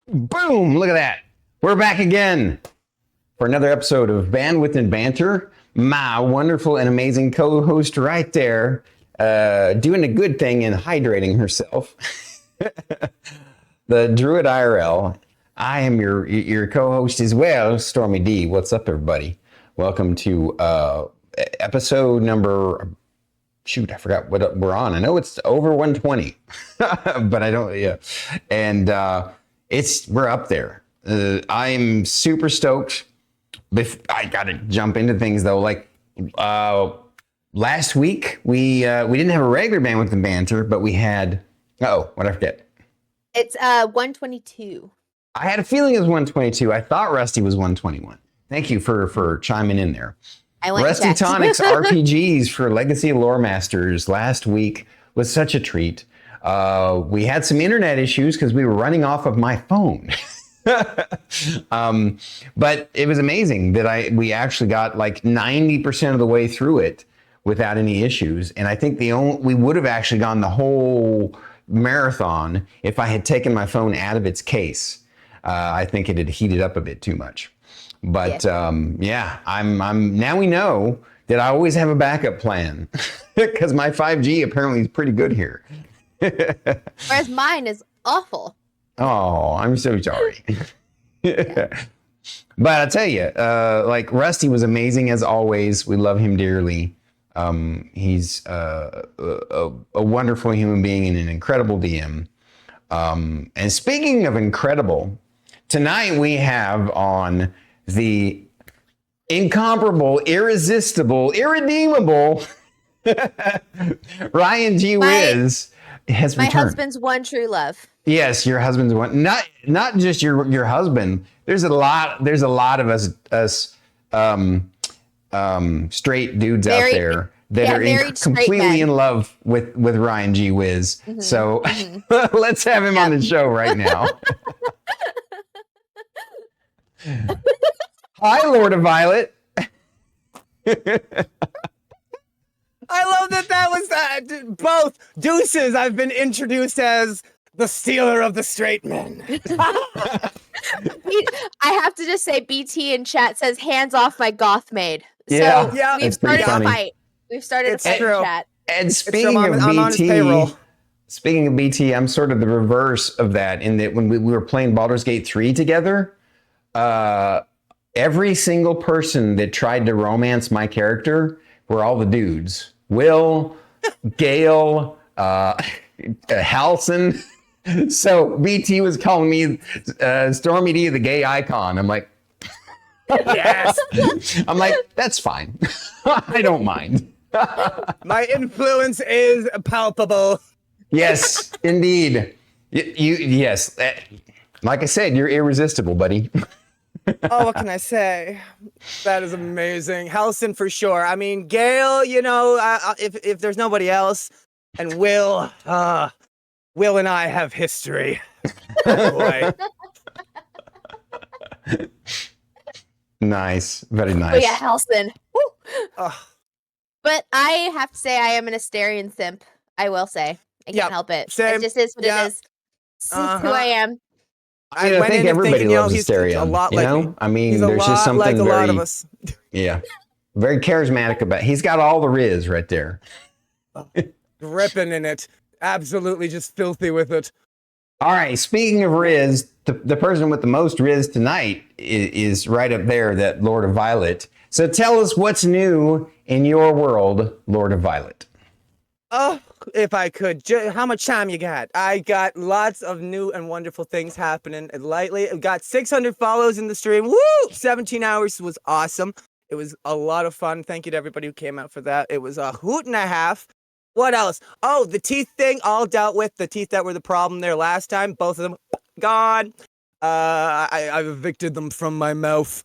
Boom! Look at that. We're back again for another episode of Bandwidth and Banter. My wonderful and amazing co-host right there, doing a good thing and hydrating herself. The Druid IRL. I am your co-host as well, Stormy D. What's up, everybody? Welcome to episode number... Shoot, I forgot what we're on. I know it's over 120, but I don't. Yeah, and we're up there. I'm super stoked. I gotta jump into things though. Like last week, we didn't have a regular Bandwidth and Banter, but we had. What did I forget? It's 122. I had a feeling it was 122. I thought Rusty was 121. Thank you for chiming in there. Rusty Tonic's RPGs for Legacy Lore Masters last week was such a treat. We had some internet issues because we were running off of my phone. But it was amazing that we actually got like 90% of the way through it without any issues. And I think we would have actually gone the whole marathon if I had taken my phone out of its case. I think it had heated up a bit too much. But yeah, I'm now we know that I always have a backup plan because my 5G apparently is pretty good here. Whereas mine is awful. Oh, I'm so sorry. But I'll tell you, like Rusty was amazing as always. We love him dearly. He's a wonderful human being and an incredible DM. And speaking of incredible, tonight we have on the incomparable, irresistible, irredeemable RyanGeeWhiz has returned. My husband's one true love. Yes, your husband's one. Not just your husband. There's a lot of us straight dudes out there that are completely in love with RyanGeeWhiz. Mm-hmm, so let's have him on the show right now. Hi, Lord of Violet. I love that was both deuces. I've been introduced as the stealer of the straight men. I have to just say, BT in chat says, hands off my goth maid. Yeah, so yeah, we've started a fight. We've started a fight in chat. And speaking of BT, I'm sort of the reverse of that in that when we were playing Baldur's Gate 3 together, every single person that tried to romance my character were all the dudes. Will, Gale, Halson. So BT was calling me Stormy D, the gay icon. I'm like, yes. I'm like, that's fine. I don't mind. My influence is palpable. Yes, indeed. Yes. Like I said, you're irresistible, buddy. Oh, what can I say? That is amazing. Halson for sure. I mean, Gale, if there's nobody else, and Will and I have history. Boy. Nice. Very nice. Oh yeah, Halson. But I have to say I am an Asterian simp. I will say. I can't help it. Same. It just is what it is. This is who I am. I think everybody loves Asterion. A lot like me. I mean, there's just something like a lot of us. Yeah. Very charismatic about. He's got all the Riz right there. Dripping in it. Absolutely just filthy with it. All right. Speaking of Riz, the person with the most Riz tonight is right up there, that Lord of Violet. So tell us what's new in your world, Lord of Violet. Oh, if I could, how much time you got? I got lots of new and wonderful things happening. And lately, I got 600 follows in the stream. Woo! 17 hours was awesome. It was a lot of fun. Thank you to everybody who came out for that. It was a hoot and a half. What else? Oh, the teeth thing, all dealt with. The teeth that were the problem there last time, both of them gone. I've evicted them from my mouth.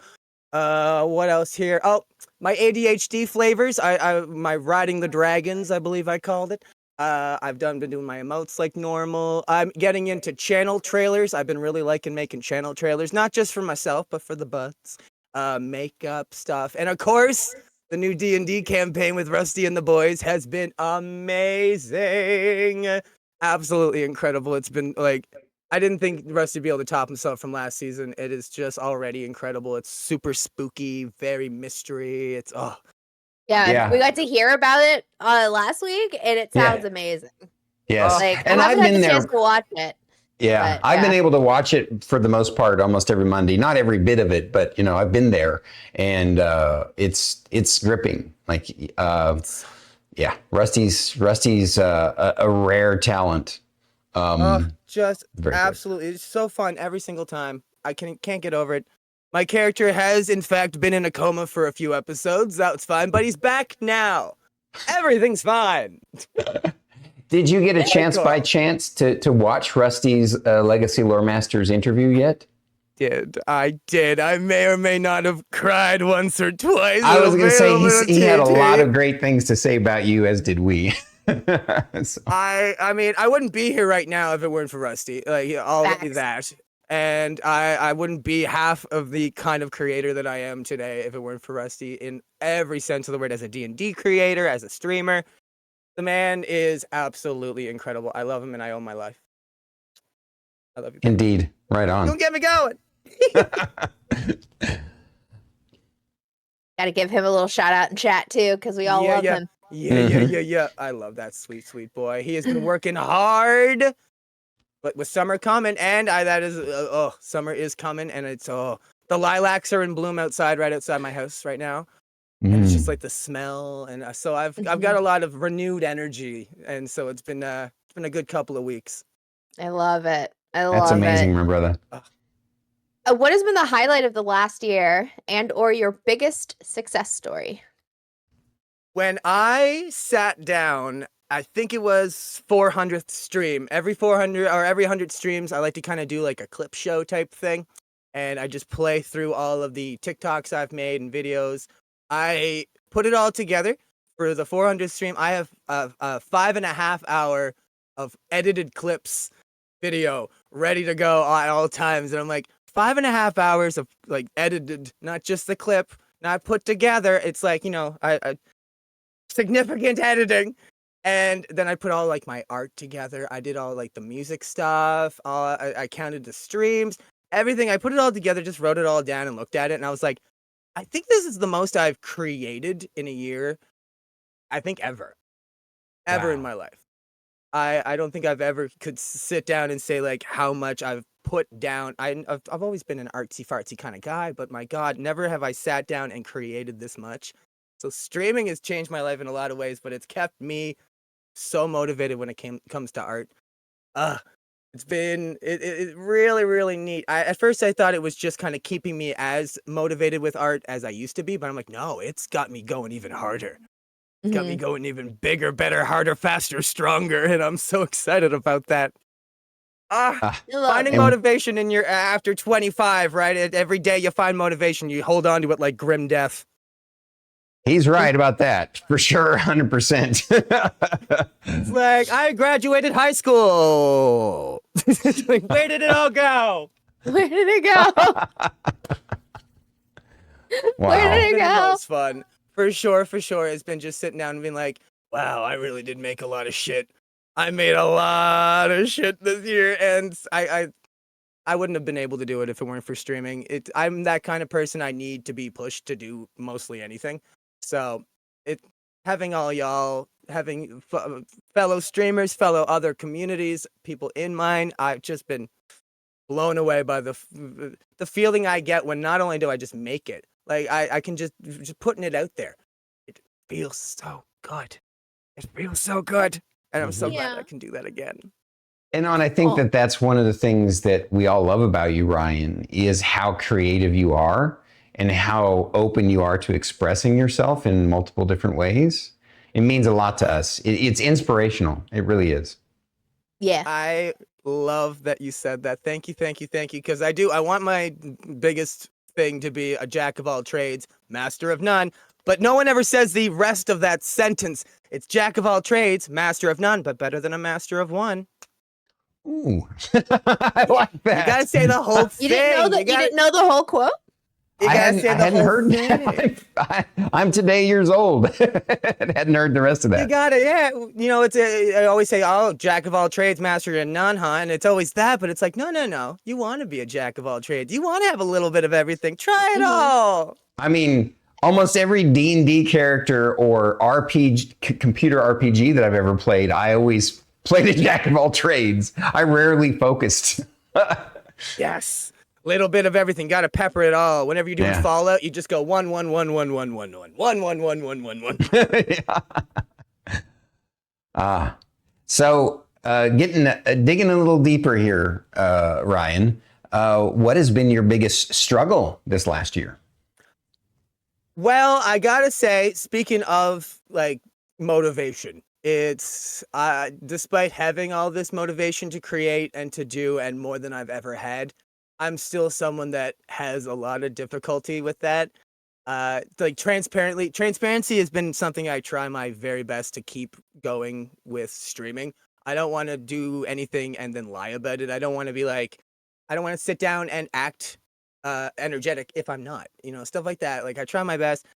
What else here? Oh, my ADHD flavors. My riding the dragons, I believe I called it. I've been doing my emotes like normal. I'm getting into channel trailers. I've been really liking making channel trailers, not just for myself, but for the butts. Makeup stuff. And of course, the new D&D campaign with Rusty and the boys has been amazing. Absolutely incredible. It's been like I didn't think Rusty would be able to top himself from last season. It is just already incredible. It's super spooky, very mystery. It's Yeah, Yeah. we got to hear about it last week, and it Yeah. sounds amazing. Yes. Like, And I I've haven't had been the there. chance to watch it. Yeah, But, I've been yeah. able to watch it for the most part almost every Monday. Not every bit of it, but I've been there, and it's gripping. Like, yeah, Rusty's a rare talent. just very good. absolutely, it's so fun every single time. I can't get over it. My character has, in fact, been in a coma for a few episodes. That's fine, but he's back now. Everything's fine. Did you get a chance cool. by chance to watch Rusty's Legacy Lore Masters interview yet? I did. I may or may not have cried once or twice. I was going to say he had a lot of TT. great things to say about you, as did we. So, I mean, I wouldn't be here right now if it weren't for Rusty. Like, all of Facts. that. And I wouldn't be half of the kind of creator that I am today if it weren't for Rusty in every sense of the word, as a D&D creator, as a streamer. The man is absolutely incredible. I love him and I owe my life. I love you. indeed, right on. Don't get me going. Got to give him a little shout out in chat too, because we all love him. Yeah. I love that sweet boy. He has been working hard, but with summer coming, and summer is coming, and it's the lilacs are in bloom outside, right outside my house right now, and it's just like the smell, and so I've got a lot of renewed energy, and so it's been a good couple of weeks. I love it. That's amazing, my brother. What has been the highlight of the last year, and or your biggest success story? When I sat down, I think it was 400th stream. Every 400 or every 100 streams, I like to kind of do like a clip show type thing. And I just play through all of the TikToks I've made and videos. I put it all together for the 400th stream. I have a 5.5 hour of edited clips video ready to go at all times. And I'm like, 5.5 hours of like edited, not just the clip, not put together. It's like, I significant editing. And then I put all like my art together. I did all like the music stuff. I counted the streams, everything. I put it all together, just wrote it all down and looked at it. And I was like, I think this is the most I've created in a year. I think ever Wow. in my life. I don't think I've ever could sit down and say like how much I've put down. I've always been an artsy fartsy kind of guy, but my God, never have I sat down and created this much. So streaming has changed my life in a lot of ways, but it's kept me so motivated when it comes to art. It's been it really, really neat. At first I thought it was just kind of keeping me as motivated with art as I used to be, but I'm like, no, it's got me going even harder. It's got me going even bigger, better, harder, faster, stronger, and I'm so excited about that. Finding And- motivation in your after 25, right? Every day you find motivation, you hold on to it like grim death. He's right about that, for sure, 100%. It's like, I graduated high school. It's like, where did it all go? Where did it go? Where did It's it been the go? most fun. For sure. It's been just sitting down and being like, wow, I really did make a lot of shit. I made a lot of shit this year, and I wouldn't have been able to do it if it weren't for streaming. I'm that kind of person. I need to be pushed to do mostly anything. So having all y'all, having fellow streamers, fellow other communities, people in mine, I've just been blown away by the feeling I get when not only do I just make it, like I can just putting it out there. It feels so good. And I'm so glad Yeah. I can do that again. And I think Cool. that's one of the things that we all love about you, Ryan, is how creative you are and how open you are to expressing yourself in multiple different ways. It means a lot to us. It's inspirational. It really is. Yeah. I love that you said that. Thank you. Because I want my biggest thing to be a jack of all trades, master of none. But no one ever says the rest of that sentence. It's jack of all trades, master of none, but better than a master of one. Ooh, I like that. You gotta say the whole thing. You didn't know that. You didn't know the whole quote. You gotta say I the hadn't whole heard thing. I'm today years old. Hadn't heard the rest of You that. gotta, yeah. You know, I always say, oh, jack of all trades, master of none, huh? And it's always that, but it's like, no. You want to be a jack of all trades. You want to have a little bit of everything. Try it all. I mean, almost every D&D character or RPG, computer RPG that I've ever played, I always played a jack of all trades. I rarely focused. Yes. Little bit of everything. Got to pepper it all. Whenever you're doing Yeah. Fallout, you just go 1 1 1 1 1 1 1 1 1 1 1 1 1. So digging a little deeper here, Ryan, what has been your biggest struggle this last year? Well, I gotta say, speaking of like motivation, it's despite having all this motivation to create and to do and more than I've ever had, I'm still someone that has a lot of difficulty with that. Like transparency has been something I try my very best to keep going with streaming. I don't want to do anything and then lie about it. I don't want to be like, I don't want to sit down and act energetic if I'm not, stuff like that. Like I try my best.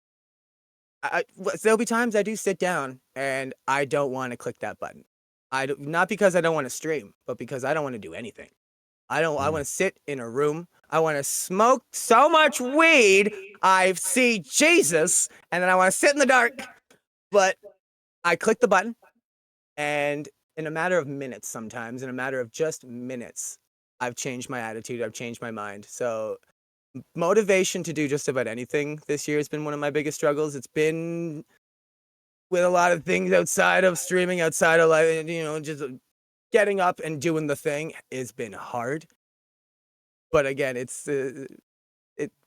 There'll be times I do sit down and I don't want to click that button. Not because I don't want to stream, but because I don't want to do anything. I want to sit in a room. I want to smoke so much weed I see Jesus, and then I want to sit in the dark. But I click the button, and in a matter of minutes, sometimes in a matter of just minutes, I've changed my attitude. I've changed my mind. So motivation to do just about anything this year has been one of my biggest struggles. It's been with a lot of things outside of streaming, outside of life, just getting up and doing the thing has been hard. But again,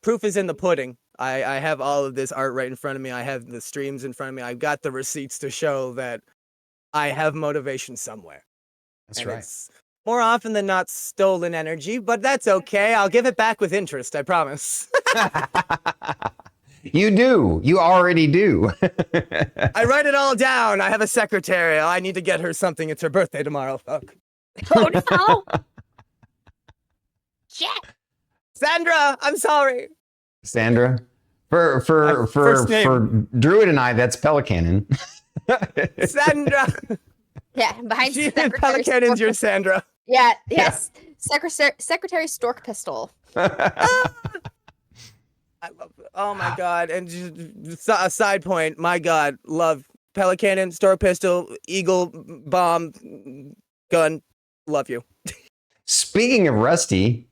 proof is in the pudding. I have all of this art right in front of me. I have the streams in front of me. I've got the receipts to show that I have motivation somewhere. That's right. It's more often than not stolen energy, but that's okay. I'll give it back with interest, I promise. You do. You already do. I write it all down. I have a secretary. I need to get her something. It's her birthday tomorrow. Fuck. Oh no! Shit! Sandra, I'm sorry. Sandra, for first name. Druid and I, that's Pelicanon. Sandra. Yeah, behind She is Secretary Pelicanon's Stork- your Sandra. Yeah, yes. Secretary Stork Pistol. I love it. Oh my God. And just a side point, my God, love Pelicanon, Stork Pistol, Eagle, Bomb, Gun. Love you. Speaking of Rusty,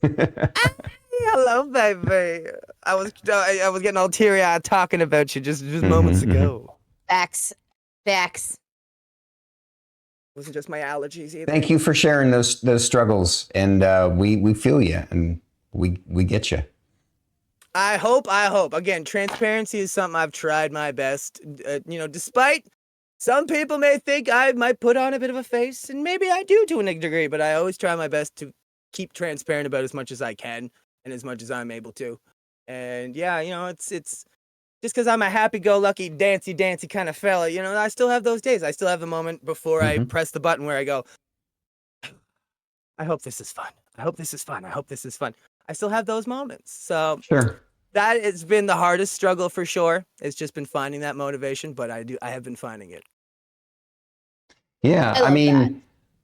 Hello, baby. I was getting all teary eyed talking about you just moments ago. Facts. It wasn't just my allergies either. thank you for sharing those struggles, and we feel you, and we get you. I hope. Again, transparency is something I've tried my best. Despite some people may think I might put on a bit of a face, and maybe I do to a degree, but I always try my best to keep transparent about as much as I can and as much as I'm able to. And yeah, it's just because I'm a happy-go-lucky, dancy kind of fella, I still have those days. I still have the moment before I press the button where I go, I hope this is fun. I hope this is fun. I hope this is fun. I still have those moments. So Sure. that has been the hardest struggle for sure. It's just been finding that motivation, but I have been finding it. Yeah, I love mean,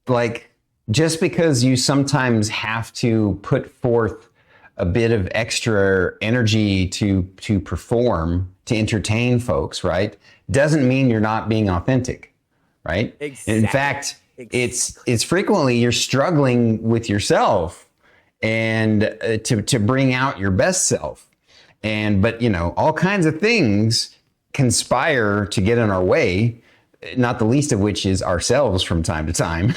like, just because you sometimes have to put forth a bit of extra energy to perform, to entertain folks, right, doesn't mean you're not being authentic, right? Exactly. In fact, it's frequently you're struggling with yourself and to bring out your best self. But all kinds of things conspire to get in our way, not the least of which is ourselves from time to time.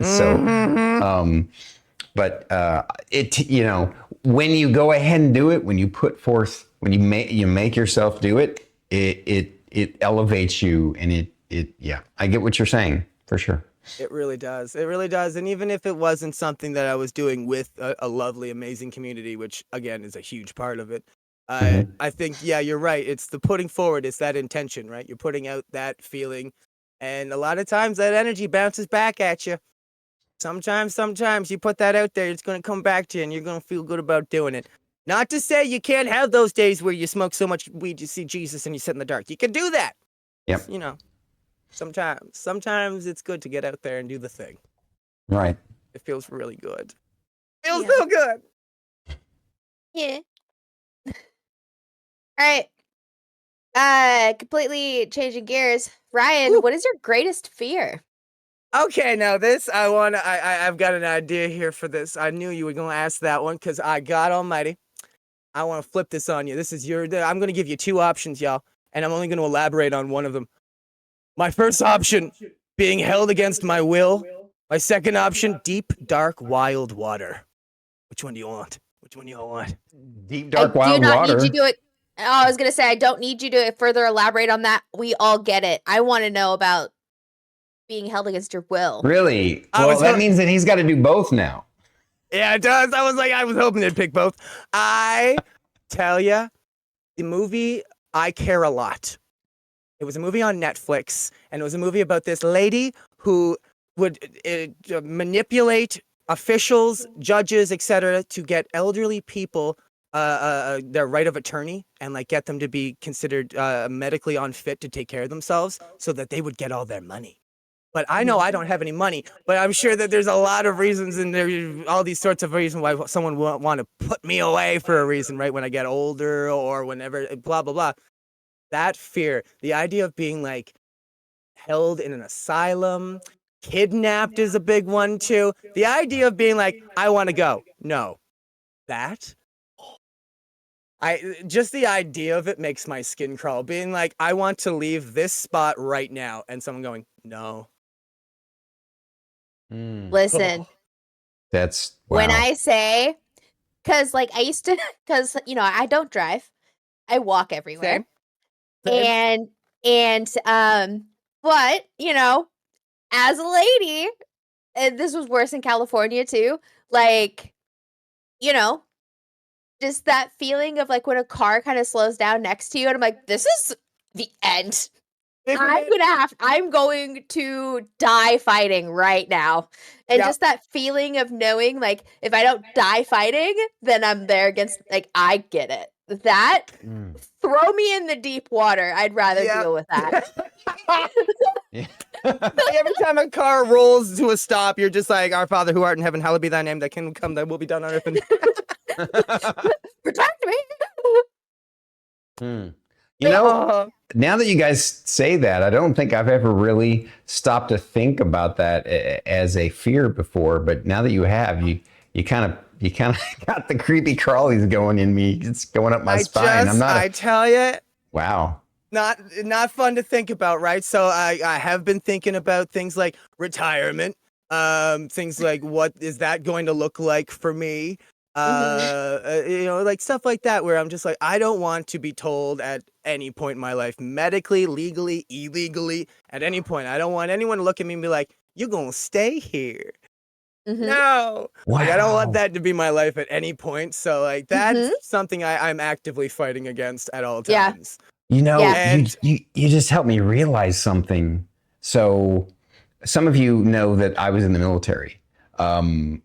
So, when you go ahead and do it, when you put forth, when you make yourself do it, it elevates you, and I get what you're saying for sure. It really does. It really does. And even if it wasn't something that I was doing with a lovely, amazing community, which again is a huge part of it, I think, yeah, you're right. It's the putting forward. It's that intention, right? You're putting out that feeling. And a lot of times that energy bounces back at you. Sometimes you put that out there, it's going to come back to you and you're going to feel good about doing it. Not to say you can't have those days where you smoke so much weed you see Jesus and you sit in the dark. You can do that. Yep. You know, sometimes it's good to get out there and do the thing. Right. It feels really good. Feels Yeah. so good. Yeah. All right. Completely changing gears. Ryan, Woo. what is your greatest fear? Okay, now this I've got an idea here for this. I knew you were gonna ask that one because God Almighty, I want to flip this on you. This is I'm gonna give you two options, y'all, and I'm only gonna elaborate on one of them. My first option, being held against my will. My second option, deep, dark, wild water. Which one do you want? Which one do you all want? Deep, I dark, do wild not water. need you to. Oh, I was gonna say I don't need you to further elaborate on that. We all get it. I want to know about being held against your will. Really? I Well, was that ho- means that he's got to do both now. Yeah, it does. I was hoping they'd pick both. I tell ya, the movie I Care a Lot. It was a movie on Netflix, and it was a movie about this lady who would manipulate officials, judges, etc., to get elderly people their right of attorney and like get them to be considered medically unfit to take care of themselves, so that they would get all their money. But I know I don't have any money, but I'm sure that there's a lot of reasons, and there's all these sorts of reasons why someone would want to put me away for a reason, right? When I get older or whenever, blah, blah, blah. That fear, the idea of being like held in an asylum, kidnapped is a big one too. The idea of being like, I want to go. No, that. Just the idea of it makes my skin crawl. Being like, I want to leave this spot right now, and someone going, no. Listen, That's when wow. I say, because like I used to, because I don't drive, I walk everywhere, Same. but as a lady, and this was worse in California too. Like, you know, just that feeling of like when a car kind of slows down next to you, and I'm like, this is the end. I'm going to die fighting right now. And Yeah. just that feeling of knowing, like, if I don't die fighting, then I'm there against, like, I get it. That, throw me in the deep water. I'd rather Yeah. deal with that. Yeah. Every time a car rolls to a stop, you're just like, Our Father who art in heaven, hallowed be thy name, thy kingdom come, thy will be done on earth. Protect me. You know, now that you guys say that, I don't think I've ever really stopped to think about that as a fear before. But now that you have, you kind of got the creepy crawlies going in me. It's going up my spine. I tell you, Wow. not fun to think about, right? So I have been thinking about things like retirement, things like what is that going to look like for me? Like stuff like that, where I'm just like, I don't want to be told at any point in my life, medically, legally, illegally, at any point. I don't want anyone to look at me and be like, you're gonna stay here. No. Wow. Like, I don't want that to be my life at any point. So like that's something I'm actively fighting against at all Yeah. times. You know, Yeah. you just helped me realize something. So some of you know that I was in the military. And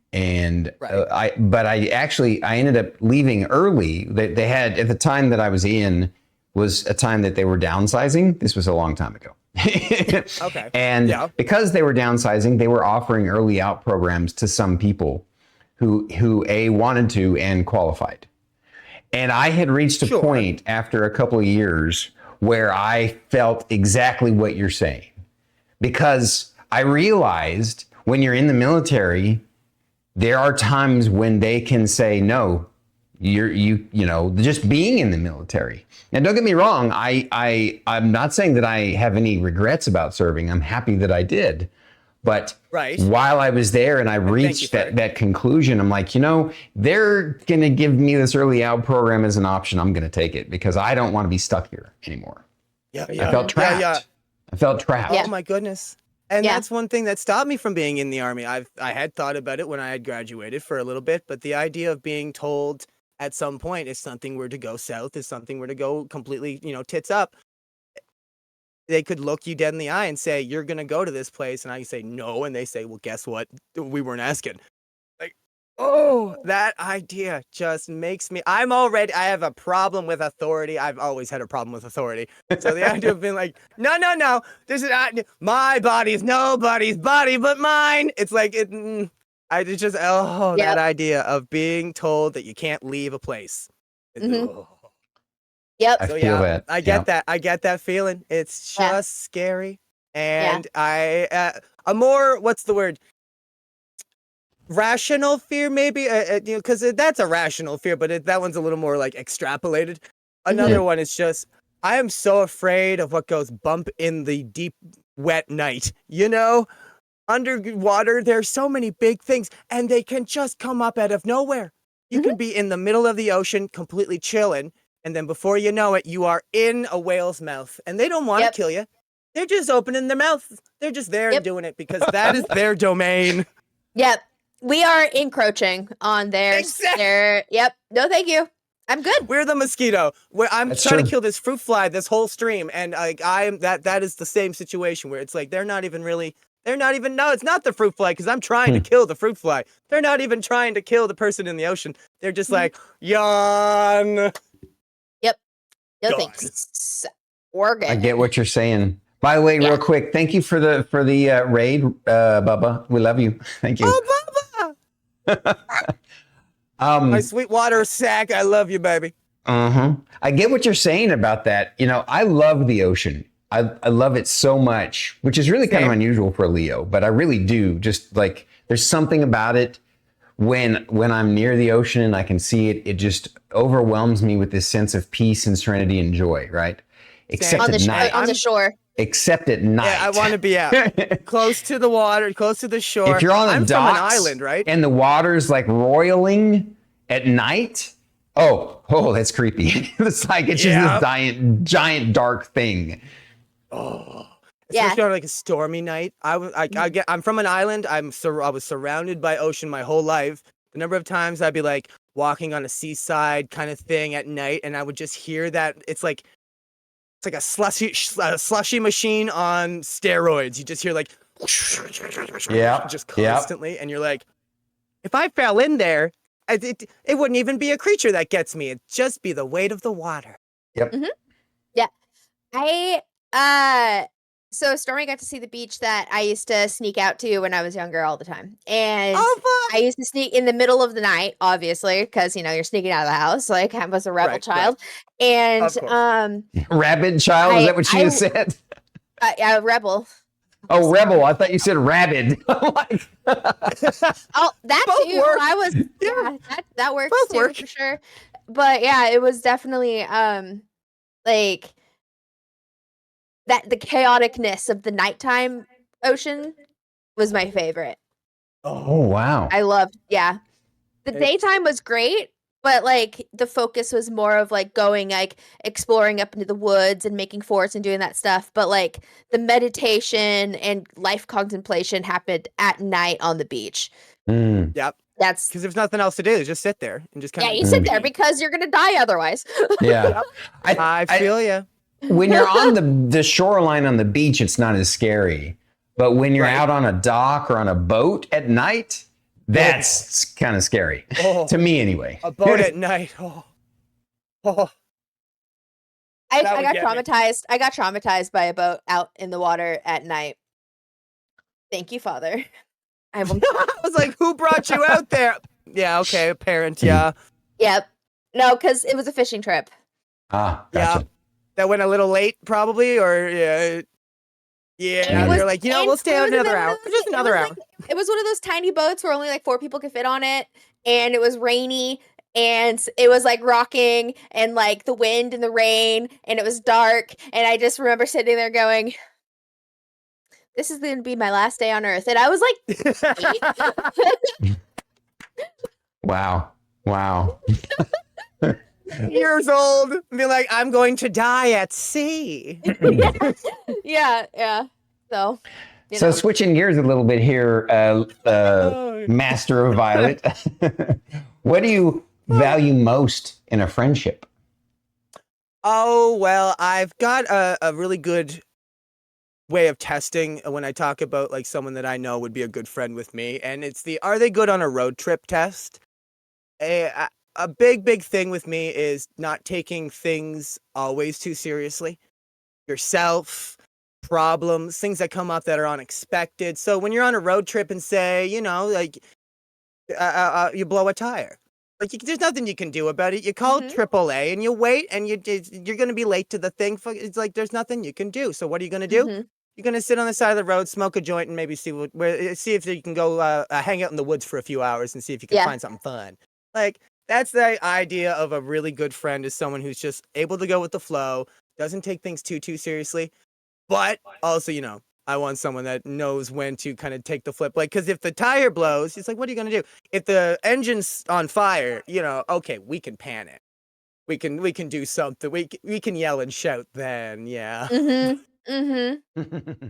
Right. I ended up leaving early. They had, at the time that I was in, was a time that they were downsizing. This was a long time ago. Okay. And Yeah. because they were downsizing, they were offering early out programs to some people who wanted to and qualified. And I had reached a point after a couple of years where I felt exactly what you're saying, because I realized when you're in the military, there are times when they can say, no, just being in the military. Now, don't get me wrong. I'm not saying that I have any regrets about serving. I'm happy that I did. But while I was there and I reached that conclusion, I'm like, they're going to give me this early out program as an option. I'm going to take it because I don't want to be stuck here anymore. Yeah. I felt trapped. I felt trapped. Oh my goodness. And that's one thing that stopped me from being in the Army. I had thought about it when I had graduated for a little bit, but the idea of being told at some point if something were to go south, if something were to go completely, tits up, they could look you dead in the eye and say, you're going to go to this place. And I say, no. And they say, well, guess what? We weren't asking. Like, Oh, that idea just makes me. I have a problem with authority. I've always had a problem with authority. So the idea of being like, no, this is not, my body is nobody's body but mine. It's like, that Yep. idea of being told that you can't leave a place. Mhm. Ugh. Yep. I So feel yeah, that. I get that. I get that feeling. It's Yeah. just scary. And a more, what's the word? Rational fear, maybe, because that's a rational fear, but that one's a little more like extrapolated. Another one is just, I am so afraid of what goes bump in the deep, wet night. Underwater, there's so many big things, and they can just come up out of nowhere. You can be in the middle of the ocean, completely chilling, and then before you know it, you are in a whale's mouth, and they don't want to Yep. kill you. They're just opening their mouth. They're just there and Yep. doing it because that is their domain. Yep. We are encroaching on their. Yep. No, thank you. I'm good. We're the mosquito. I'm That's trying true. to kill this fruit fly this whole stream, and like that is the same situation where it's like they're not even no, it's not the fruit fly because I'm trying to kill the fruit fly. They're not even trying to kill the person in the ocean. They're just like, yawn. Yep. No God. thanks. We're good. I get what you're saying. By the way, Yeah. real quick, thank you for the raid, Bubba. We love you. Thank you. Oh, Bubba! My sweet water sack. I love you, baby. I get what you're saying about that. I love the ocean. I love it so much, which is really kind of Same. unusual for a Leo, but I really do. Just like there's something about it when I'm near the ocean and I can see it, it just overwhelms me with this sense of peace and serenity and joy, right? Except on at night. the shore. Except at night. Yeah, I want to be out close to the water, close to the shore. If you're on I'm the from an docks island, right? and the water's like roiling at night, oh, that's creepy. It's like it's just this giant dark thing. Oh, Yeah. especially on like a stormy night. I'm from an island. I was surrounded by ocean my whole life. The number of times I'd be like walking on a seaside kind of thing at night, and I would just hear that it's like a slushy machine on steroids. You just hear like, just constantly, and you're like, if I fell in there, it wouldn't even be a creature that gets me. It'd just be the weight of the water. Yep. Yeah. So Stormy got to see the beach that I used to sneak out to when I was younger all the time. And I used to sneak in the middle of the night, obviously, because you're sneaking out of the house. Like I was a rebel child. Right. And Rabid child, is that what you said? rebel. Oh, rebel. I thought you said rabid. Oh, that Both too. work. I was that works Both too work. for sure. But yeah, it was definitely like that the chaoticness of the nighttime ocean was my favorite. Oh, wow. I loved, the daytime was great, but like the focus was more of like going like exploring up into the woods and making forts and doing that stuff. But like the meditation and life contemplation happened at night on the beach. Yep. That's Because there's nothing else to do. Just sit there and just kind of. you sit there because you're gonna die otherwise. Yeah. I feel you. When you're on the shoreline on the beach, it's not as scary. But when you're out on a dock or on a boat at night, that's kind of scary. To me, anyway. A boat at night. Oh. I That would got get me. traumatized. I got traumatized by a boat out in the water at night. Thank you, Father. I will. I was like, who brought you out there? Yeah, okay, a parent, yeah. Yep. No, because it was a fishing trip. Gotcha. Yeah. That went a little late, probably, or It they're was- like, we'll stay out it was another one hour. of those- Just it another was hour. like- it was one of those tiny boats where only like 4 people could fit on it, and it was rainy, and it was like rocking, and like the wind and the rain, and it was dark, and I just remember sitting there going, "This is going to be my last day on Earth," and I was like, Wow. Years old, be like, I'm going to die at sea. yeah. So, So switching gears a little bit here, Master of Violet, what do you value most in a friendship? Oh, well, I've got a really good way of testing when I talk about like someone that I know would be a good friend with me, and it's the are they good on a road trip test. A big thing with me is not taking things always too seriously. Yourself, problems, things that come up that are unexpected. So when you're on a road trip and say, like you blow a tire. Like there's nothing you can do about it. You call AAA and you wait, and you're going to be late to the thing. It's like there's nothing you can do. So what are you going to do? You're going to sit on the side of the road, smoke a joint, and maybe see if you can go hang out in the woods for a few hours and see if you can find something fun. Like that's the idea of a really good friend, is someone who's just able to go with the flow, doesn't take things too seriously, but also I want someone that knows when to kind of take the flip. Like, because if the tire blows, it's like, what are you going to do? If the engine's on fire, okay, we can panic. We can do something. We can yell and shout then, yeah. Yeah,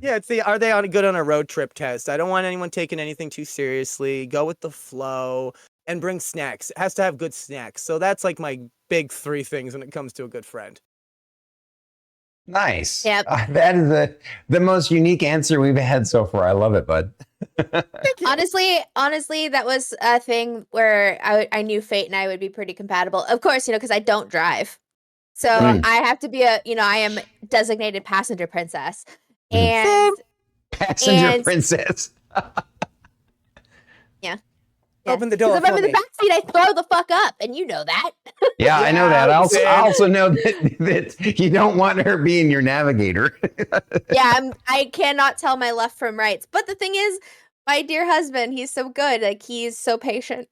it's are they good on a road trip test? I don't want anyone taking anything too seriously. Go with the flow and bring snacks. It has to have good snacks. So that's like my big 3 things when it comes to a good friend. Nice. Yep. That is the most unique answer we've had so far. I love it, bud. Honestly, that was a thing where I knew Fate and I would be pretty compatible. Of course, because I don't drive. So I have to be I am designated passenger princess. And passenger princess. Yeah. Open the door. Because if I'm in the backseat, I throw the fuck up, and you know that. Yeah, I know that. I also know that you don't want her being your navigator. Yeah, I cannot tell my left from right. But the thing is, my dear husband, he's so good. Like, he's so patient.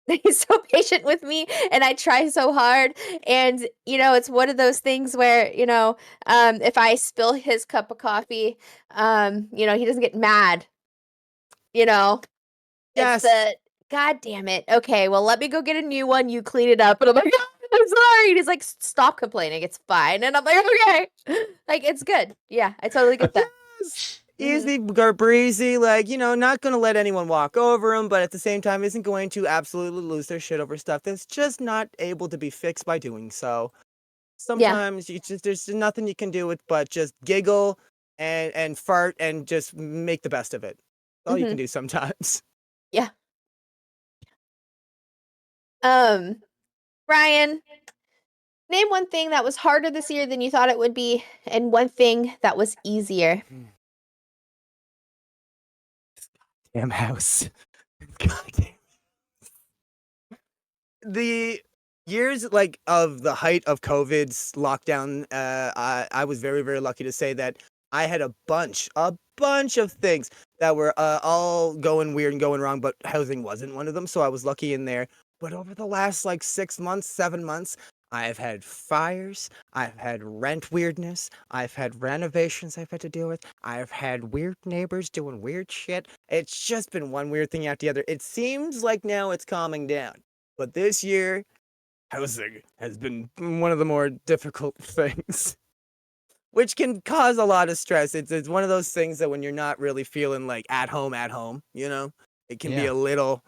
He's so patient with me, and I try so hard. And it's one of those things where if I spill his cup of coffee, he doesn't get mad. Yes. It's the God damn it. Okay, well, let me go get a new one. You clean it up. And I'm like, I'm sorry. And he's like, stop complaining. It's fine. And I'm like, okay. Like, it's good. Yeah, I totally get that. Yes. Easy, breezy, like, not going to let anyone walk over him, but at the same time isn't going to absolutely lose their shit over stuff that's just not able to be fixed by doing so. Sometimes there's nothing you can do with but just giggle and fart and just make the best of it. That's all you can do sometimes. Yeah. Ryan, name one thing that was harder this year than you thought it would be, and one thing that was easier. Damn house. God damn. The years like of the height of COVID's lockdown, I was very, very lucky to say that I had a bunch of things that were all going weird and going wrong, but housing wasn't one of them. So I was lucky in there. But over the last like 6 months, 7 months, I've had fires, I've had rent weirdness, I've had renovations I've had to deal with, I've had weird neighbors doing weird shit. It's just been one weird thing after the other. It seems like now it's calming down. But this year, housing has been one of the more difficult things, which can cause a lot of stress. It's one of those things that when you're not really feeling like at home, it can be a little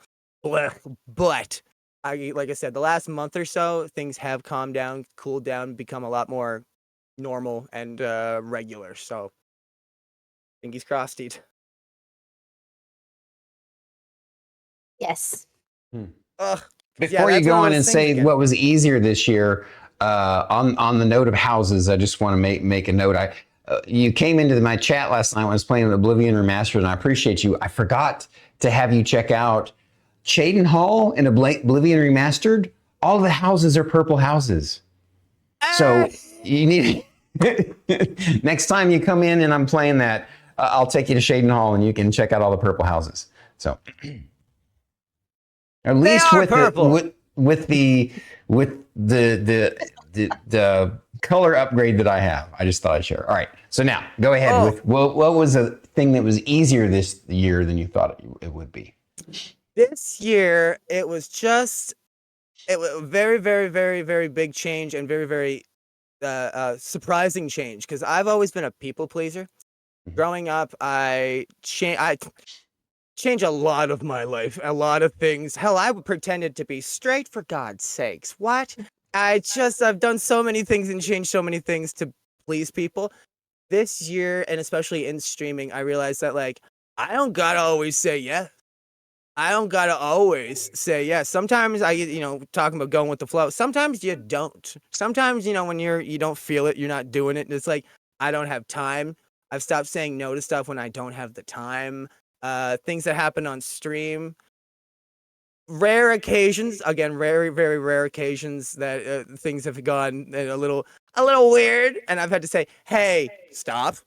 bleh, but like I said, the last month or so, things have calmed down, cooled down, become a lot more normal and regular. So, fingers crossed, dude. Yes. Before you go on and say what was easier this year, on the note of houses, I just want to make a note. You came into my chat last night when I was playing Oblivion Remastered, and I appreciate you. I forgot to have you check out Chaden Hall in Oblivion Remastered. All the houses are purple houses. So you need next time you come in and I'm playing that, I'll take you to Chaden Hall and you can check out all the purple houses. So at least with the color upgrade that I have, I just thought I'd share. All right, so now go ahead with what was a thing that was easier this year than you thought it would be. This year, it was a very, very, very, very big change and very, very surprising change, because I've always been a people pleaser. Growing up, I changed a lot of my life, a lot of things. Hell, I pretended to be straight, for God's sakes. What? I've done so many things and changed so many things to please people. this year, and especially in streaming, I realized that like I don't gotta always say yes. I don't gotta always say yes. Sometimes talking about going with the flow. Sometimes you don't. Sometimes, when you don't feel it, you're not doing it. And it's like, I don't have time. I've stopped saying no to stuff when I don't have the time. Things that happen on stream. Rare occasions, again, very, very rare occasions that things have gone a little weird. And I've had to say, hey, stop.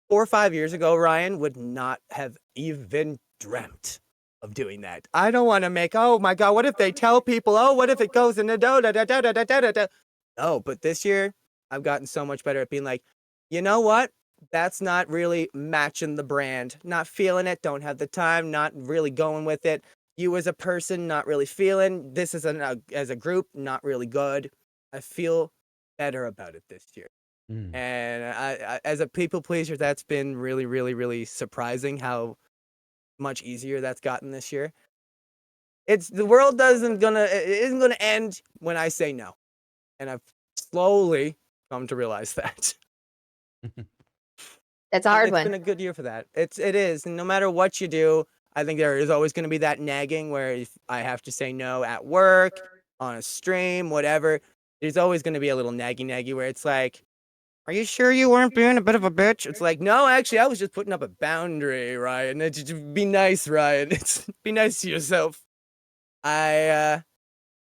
4 or 5 years ago, Ryan would not have even dreamt of doing that. I don't want to make, oh my God, what if they tell people, oh, what if it goes in the da da da da da da da da. No, but this year I've gotten so much better at being like, you know what? That's not really matching the brand. Not feeling it, don't have the time, not really going with it. You as a person, not really feeling. This as a group, not really good. I feel better about it this year. And I, as a people pleaser, that's been really, really, really surprising how much easier that's gotten this year. The world isn't gonna end when I say no, and I've slowly come to realize that. That's a hard It's one. been a good year for that. It is, and no matter what you do, I think there is always going to be that nagging where if I have to say no at work, on a stream, whatever. There's always going to be a little naggy where it's like, are you sure you weren't being a bit of a bitch? It's like, no, actually, I was just putting up a boundary, Ryan. Be nice, Ryan. Be nice to yourself. I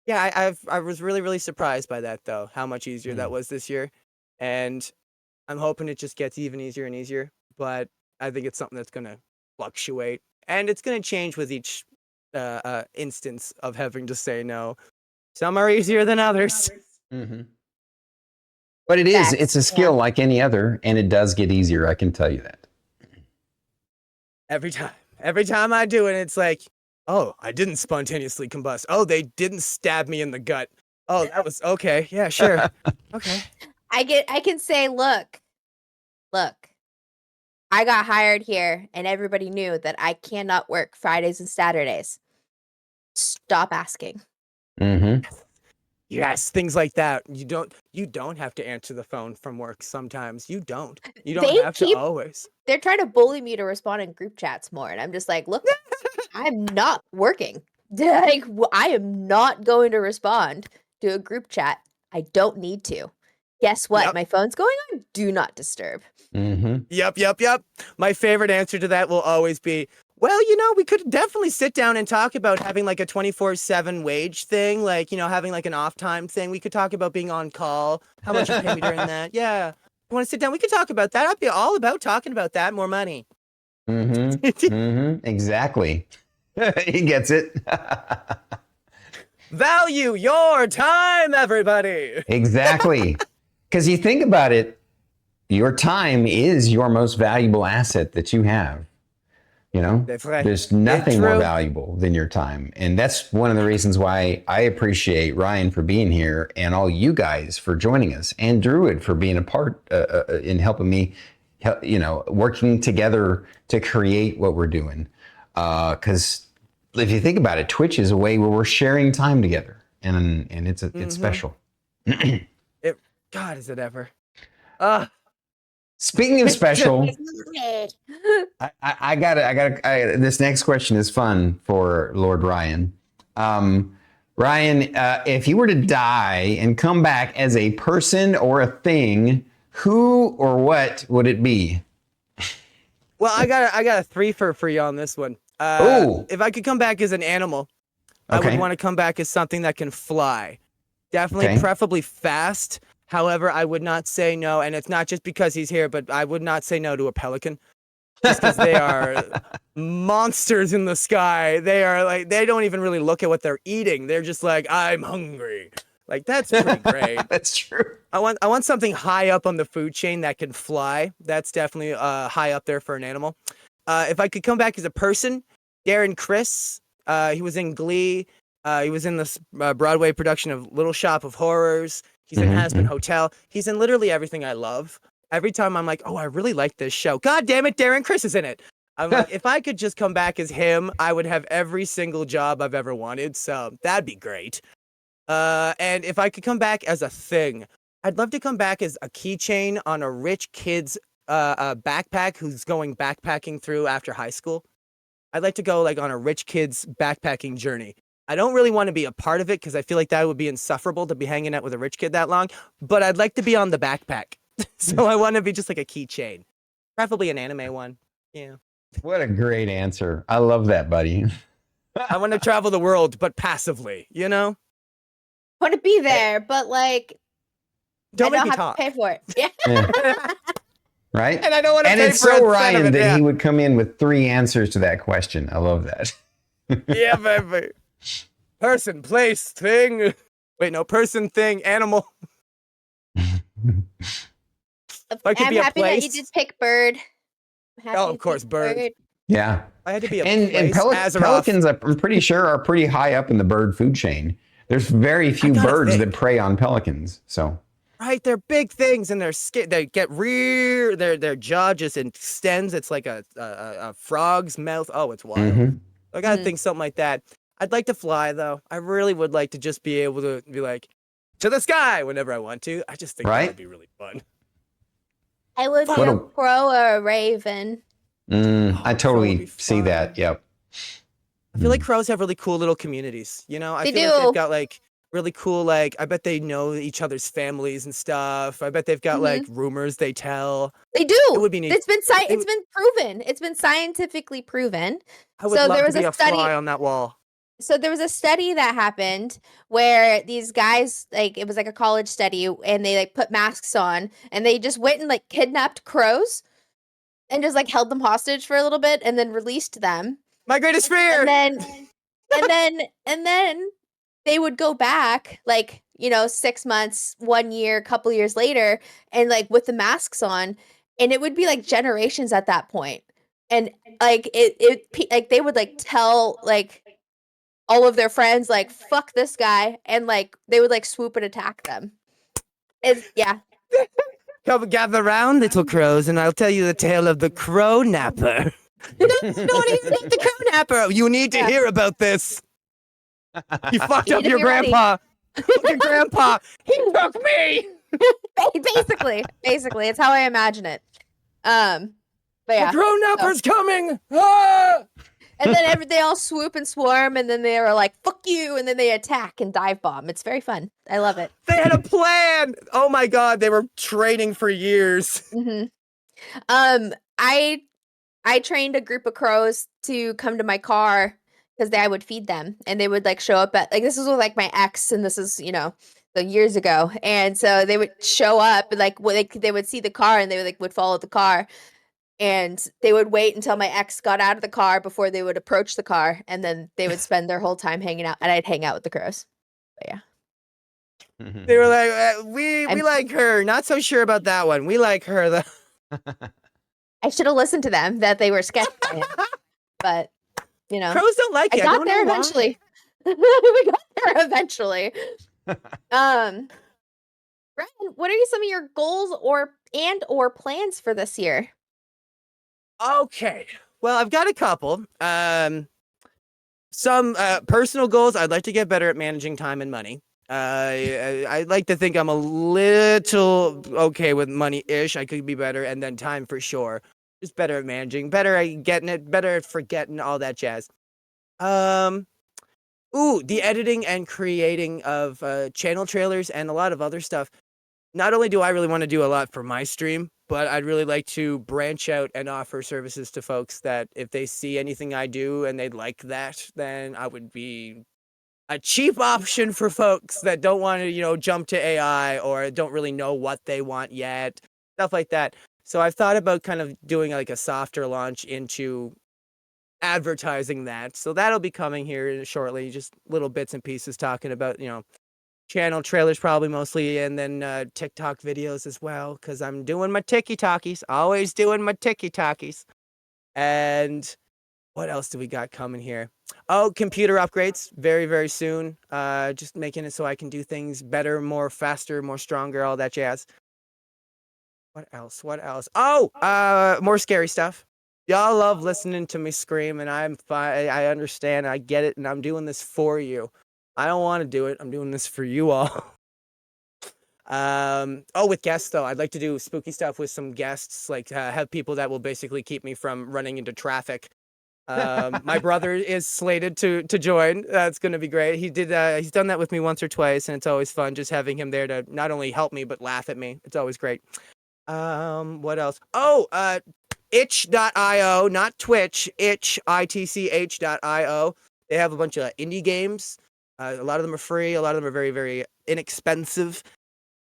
was really, really surprised by that, though, how much easier that was this year. And I'm hoping it just gets even easier and easier. But I think it's something that's going to fluctuate. And it's going to change with each instance of having to say no. Some are easier than others. Mm-hmm. But it is, it's a skill like any other, and it does get easier, I can tell you that. Every time I do it, it's like, oh, I didn't spontaneously combust. Oh, they didn't stab me in the gut. Oh, that was okay. Yeah, sure. Okay. I can say, look, I got hired here and everybody knew that I cannot work Fridays and Saturdays. Stop asking. Mm-hmm. Yes, things like that. You don't have to answer the phone from work sometimes. You don't They have to always. They're trying to bully me to respond in group chats more. And I'm just like, look, I'm not working. Like, I am not going to respond to a group chat. I don't need to. Guess what? Yep. My phone's going on do not disturb. Mm-hmm. Yep. My favorite answer to that will always be, well, we could definitely sit down and talk about having like a 24/7 wage thing, like, having like an off time thing. We could talk about being on call, how much you pay me during that. Yeah. You want to sit down? We could talk about that. I'd be all about talking about that. More money. Mm-hmm. Mm-hmm. Exactly. He gets it. Value your time, everybody. Exactly. Because you think about it, your time is your most valuable asset that you have. That's right. There's nothing more valuable than your time. And that's one of the reasons why I appreciate Ryan for being here and all you guys for joining us, and Druid for being a part in helping me, working together to create what we're doing. Because if you think about it, Twitch is a way where we're sharing time together, and it's special. God, is it ever? Speaking of special, I got this next question is fun for Lord Ryan. Ryan, if you were to die and come back as a person or a thing, who or what would it be? Well, I got a three for you on this one. If I could come back as an animal, I would want to come back as something that can fly. Definitely, preferably fast. However, I would not say no, and it's not just because he's here, but I would not say no to a pelican. Just because they are monsters in the sky. They are like, they don't even really look at what they're eating. They're just like, I'm hungry. Like, that's pretty great. That's true. I want something high up on the food chain that can fly. That's definitely high up there for an animal. If I could come back as a person, Darren Criss, he was in Glee. He was in this Broadway production of Little Shop of Horrors. He's in Hazbin Hotel. He's in literally everything I love. Every time I'm like, oh, I really like this show. God damn it, Darren Criss is in it. I'm like, if I could just come back as him, I would have every single job I've ever wanted. So that'd be great. And if I could come back as a thing, I'd love to come back as a keychain on a rich kid's backpack who's going backpacking through after high school. I'd like to go like on a rich kid's backpacking journey. I don't really want to be a part of it because I feel like that would be insufferable to be hanging out with a rich kid that long. But I'd like to be on the backpack. So I want to be just like a keychain, preferably an anime one. Yeah. What a great answer. I love that, buddy. I want to travel the world, but passively, you know? Want to be there, but like Don't I make don't me have talk. to pay for it. Yeah. Yeah. Right? And I don't want to And pay it's for so it, Ryan it, that yeah. he would come in with 3 answers to that question. I love that. Yeah, baby. Person, place, thing. Wait, no, person, thing, animal. I could I'm be a happy that you place. did pick bird. I'm happy Oh, you of course, picked bird. Yeah. I had to be a And place. Azeroth. pelicans, I'm pretty sure, are pretty high up in the bird food chain. There's very few gotta birds think. that prey on pelicans. So, Right, they're big things, and they get rear. Their jaw just extends. It's like a frog's mouth. Oh, it's wild. mhm. I gotta Mhm. think something like that. I'd like to fly though. I really would like to just be able to be like to the sky whenever I want to. I just think that Right? would be really fun. I would be What a a- crow or a raven. I Oh, crow would totally be see fun. that. Yep. I feel like crows have really cool little communities. You know, I They feel like do. they've got like really cool. Like I bet they know each other's families and stuff. I bet they've got like rumors they tell. They It do. would be neat. It's been It it's been proven. It's been scientifically proven. I would So love there to was be a a study- fly on that wall. So there was a study that happened where these guys, like it was like a college study, and they like put masks on and they just went and like kidnapped crows and just like held them hostage for a little bit and then released them. My greatest fear. And then they would go back like, 6 months, 1 year, couple years later, and like with the masks on, and it would be like generations at that point. And like like they would like tell like all of their friends like fuck this guy, and like they would like swoop and attack them. Yeah. Come gather round, little crows, and I'll tell you the tale of the crow napper. You don't want to hear about the crow napper. You need to hear about this. You fucked You up need to your be ready. grandpa. Your grandpa. He took me. basically it's how I imagine it. But yeah, The crow napper's coming. Ah! and then they all swoop and swarm, and then they were like fuck you, and then they attack and dive bomb. It's very fun. I love it. They had a plan. Oh my god, they were training for years. I trained a group of crows to come to my car because I would feed them, and they would like show up at like, this is with like my ex, and this is the years ago, and so they would show up and like they would see the car, and they would follow the car, and they would wait until my ex got out of the car before they would approach the car, and then they would spend their whole time hanging out, and I'd hang out with the crows. But yeah. They were like, we like her. Not so sure about that one. We like her though. I should have listened to them that they were sketched by him. But Crows don't like I you. got there eventually. We got there eventually. Ryan, what are some of your goals or plans for this year? Okay. Well, I've got a couple. Some personal goals. I'd like to get better at managing time and money. I like to think I'm a little okay with money-ish. I could be better, and then time for sure. Just better at managing, better at getting it, better at forgetting, all that jazz. The editing and creating of channel trailers and a lot of other stuff. Not only do I really want to do a lot for my stream, but I'd really like to branch out and offer services to folks that if they see anything I do and they'd like that, then I would be a cheap option for folks that don't want to, jump to AI or don't really know what they want yet, stuff like that. So I've thought about kind of doing like a softer launch into advertising that. So that'll be coming here shortly, just little bits and pieces talking about, channel trailers probably mostly, and then TikTok videos as well, because I'm doing my TikTokies, always doing my TikTokies. And what else do we got coming here? Oh, computer upgrades very, very soon. Just making it so I can do things better, more faster, more stronger, all that jazz. What else? Oh, more scary stuff. Y'all love listening to me scream, and I'm fine. I understand. I get it, and I'm doing this for you. I don't want to do it. I'm doing this for you all. With guests though, I'd like to do spooky stuff with some guests, like have people that will basically keep me from running into traffic. My brother is slated to join. That's going to be great. He's done that with me once or twice, and it's always fun just having him there to not only help me but laugh at me. It's always great. What else? Itch.io, not Twitch. itch.io. They have a bunch of indie games. A lot of them are free. A lot of them are very, very inexpensive.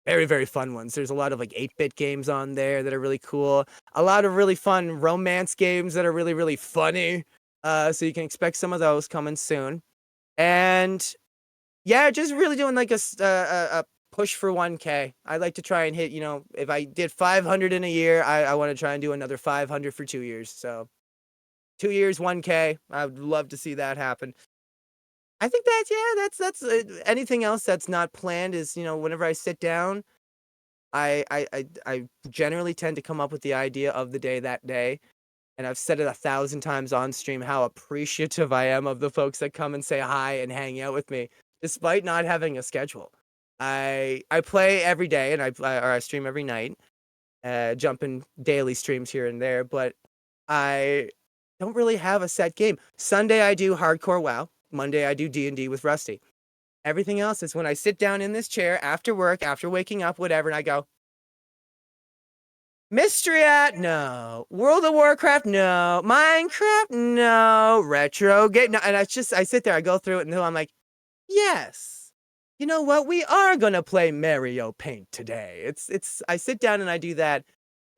Very, very fun ones. There's a lot of like 8-bit games on there that are really cool. A lot of really fun romance games that are really, really funny. So you can expect some of those coming soon. And yeah, just really doing like a push for 1K. I'd like to try and hit, if I did 500 in a year, I want to try and do another 500 for 2 years. So 2 years, 1K. I would love to see that happen. I think that's anything else that's not planned is, whenever I sit down, I generally tend to come up with the idea of the day that day. And I've said it 1,000 times on stream, how appreciative I am of the folks that come and say hi and hang out with me, despite not having a schedule. I play every day and I stream every night, jumping daily streams here and there, but I don't really have a set game. Sunday I do hardcore WoW. Monday I do D&D with Rusty. Everything else is when I sit down in this chair after work, after waking up, whatever, and I go, Mystery at no, World of Warcraft no, Minecraft no, retro game no, and I sit there, I go through it, and I'm like, yes, you know what, we are gonna play Mario Paint today. I sit down and I do that,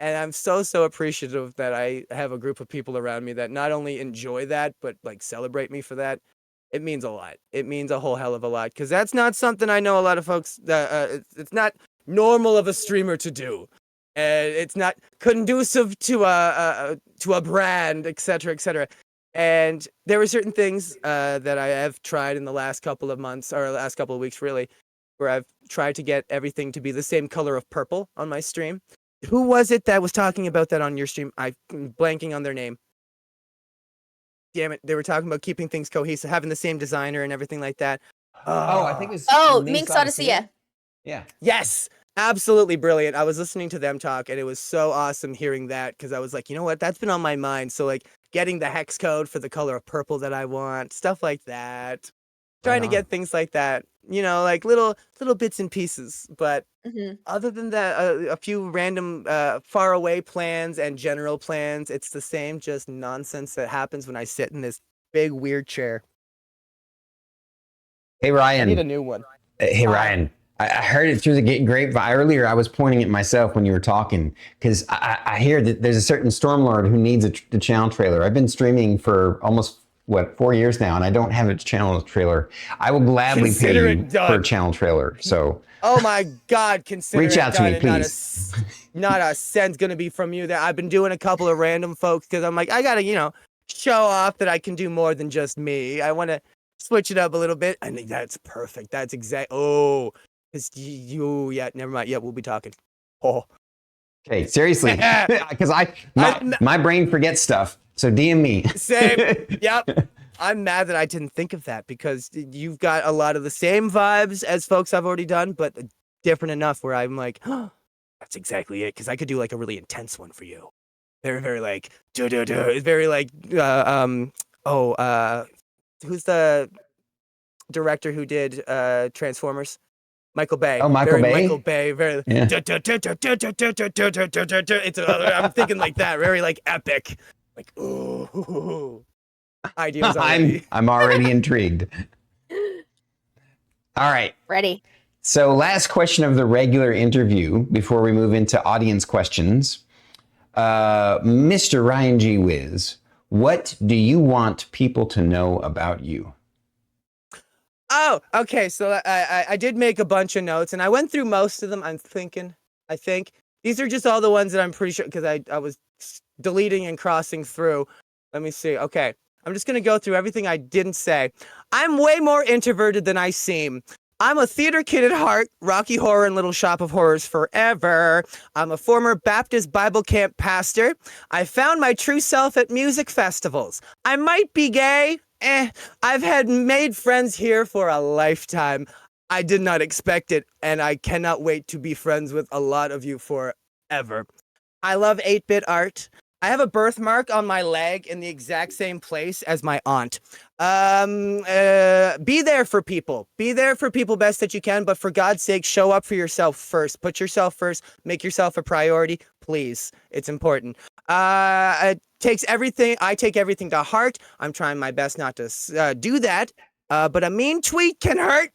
and I'm so appreciative that I have a group of people around me that not only enjoy that but like celebrate me for that. It means a lot. It means a whole hell of a lot, because that's not something I know a lot of folks. It's not normal of a streamer to do. It's not conducive to a brand, etc., etc. And there were certain things that I have tried in the last couple of months, or last couple of weeks, really, where I've tried to get everything to be the same color of purple on my stream. Who was it that was talking about that on your stream? I'm blanking on their name. Damn it, they were talking about keeping things cohesive, having the same designer and everything like that. I think it was Minx Odyssey. Yeah. Yes, absolutely brilliant. I was listening to them talk, and it was so awesome hearing that, because I was like, you know what, that's been on my mind. So like getting the hex code for the color of purple that I want, stuff like that. Trying to get things like that, like little bits and pieces. But other than that, a few random far away plans and general plans, it's the same just nonsense that happens when I sit in this big weird chair. Hey Ryan, I need a new one. Hey Ryan, I heard it through the grapevine earlier. I was pointing at myself when you were talking, because I hear that there's a certain Stormlord who needs a channel trailer. I've been streaming for almost 4 years now, and I don't have a channel trailer. I will gladly pay you for a channel trailer. So, oh my God, consider reach out to me, please. Not a cent's gonna be from you. That I've been doing a couple of random folks, because I'm like, I gotta, show off that I can do more than just me. I want to switch it up a little bit. I think that's perfect. That's exact. Oh, because yeah, never mind. Yeah, we'll be talking. Oh, okay, seriously, because my brain forgets stuff. So DM me. Same. Yep. I'm mad that I didn't think of that, because you've got a lot of the same vibes as folks I've already done, but different enough where I'm like, oh, that's exactly it. Because I could do like a really intense one for you. They're very like, it's very like, who's the director who did Transformers? Michael Bay. Oh, Michael Bay? Michael Bay. Very. Yeah. I'm thinking like that. Very like epic. Like, ooh. Ideas already. I'm already intrigued. All right. Ready. So last question of the regular interview before we move into audience questions. Mr. RyanGeeWhiz, what do you want people to know about you? Oh, okay. So I did make a bunch of notes, and I went through most of them. I think these are just all the ones that I'm pretty sure, because I was deleting and crossing through. Let me see. Okay. I'm just going to go through everything I didn't say. I'm way more introverted than I seem. I'm a theater kid at heart, Rocky Horror and Little Shop of Horrors forever. I'm a former Baptist Bible camp pastor. I found my true self at music festivals. I might be gay. I've had made friends here for a lifetime. I did not expect it, and I cannot wait to be friends with a lot of you forever. I love 8-bit art. I have a birthmark on my leg in the exact same place as my aunt. Be there for people. Be there for people best that you can, but for God's sake, show up for yourself first. Put yourself first. Make yourself a priority, please. It's important. It takes everything. I take everything to heart. I'm trying my best not to do that. But a mean tweet can hurt,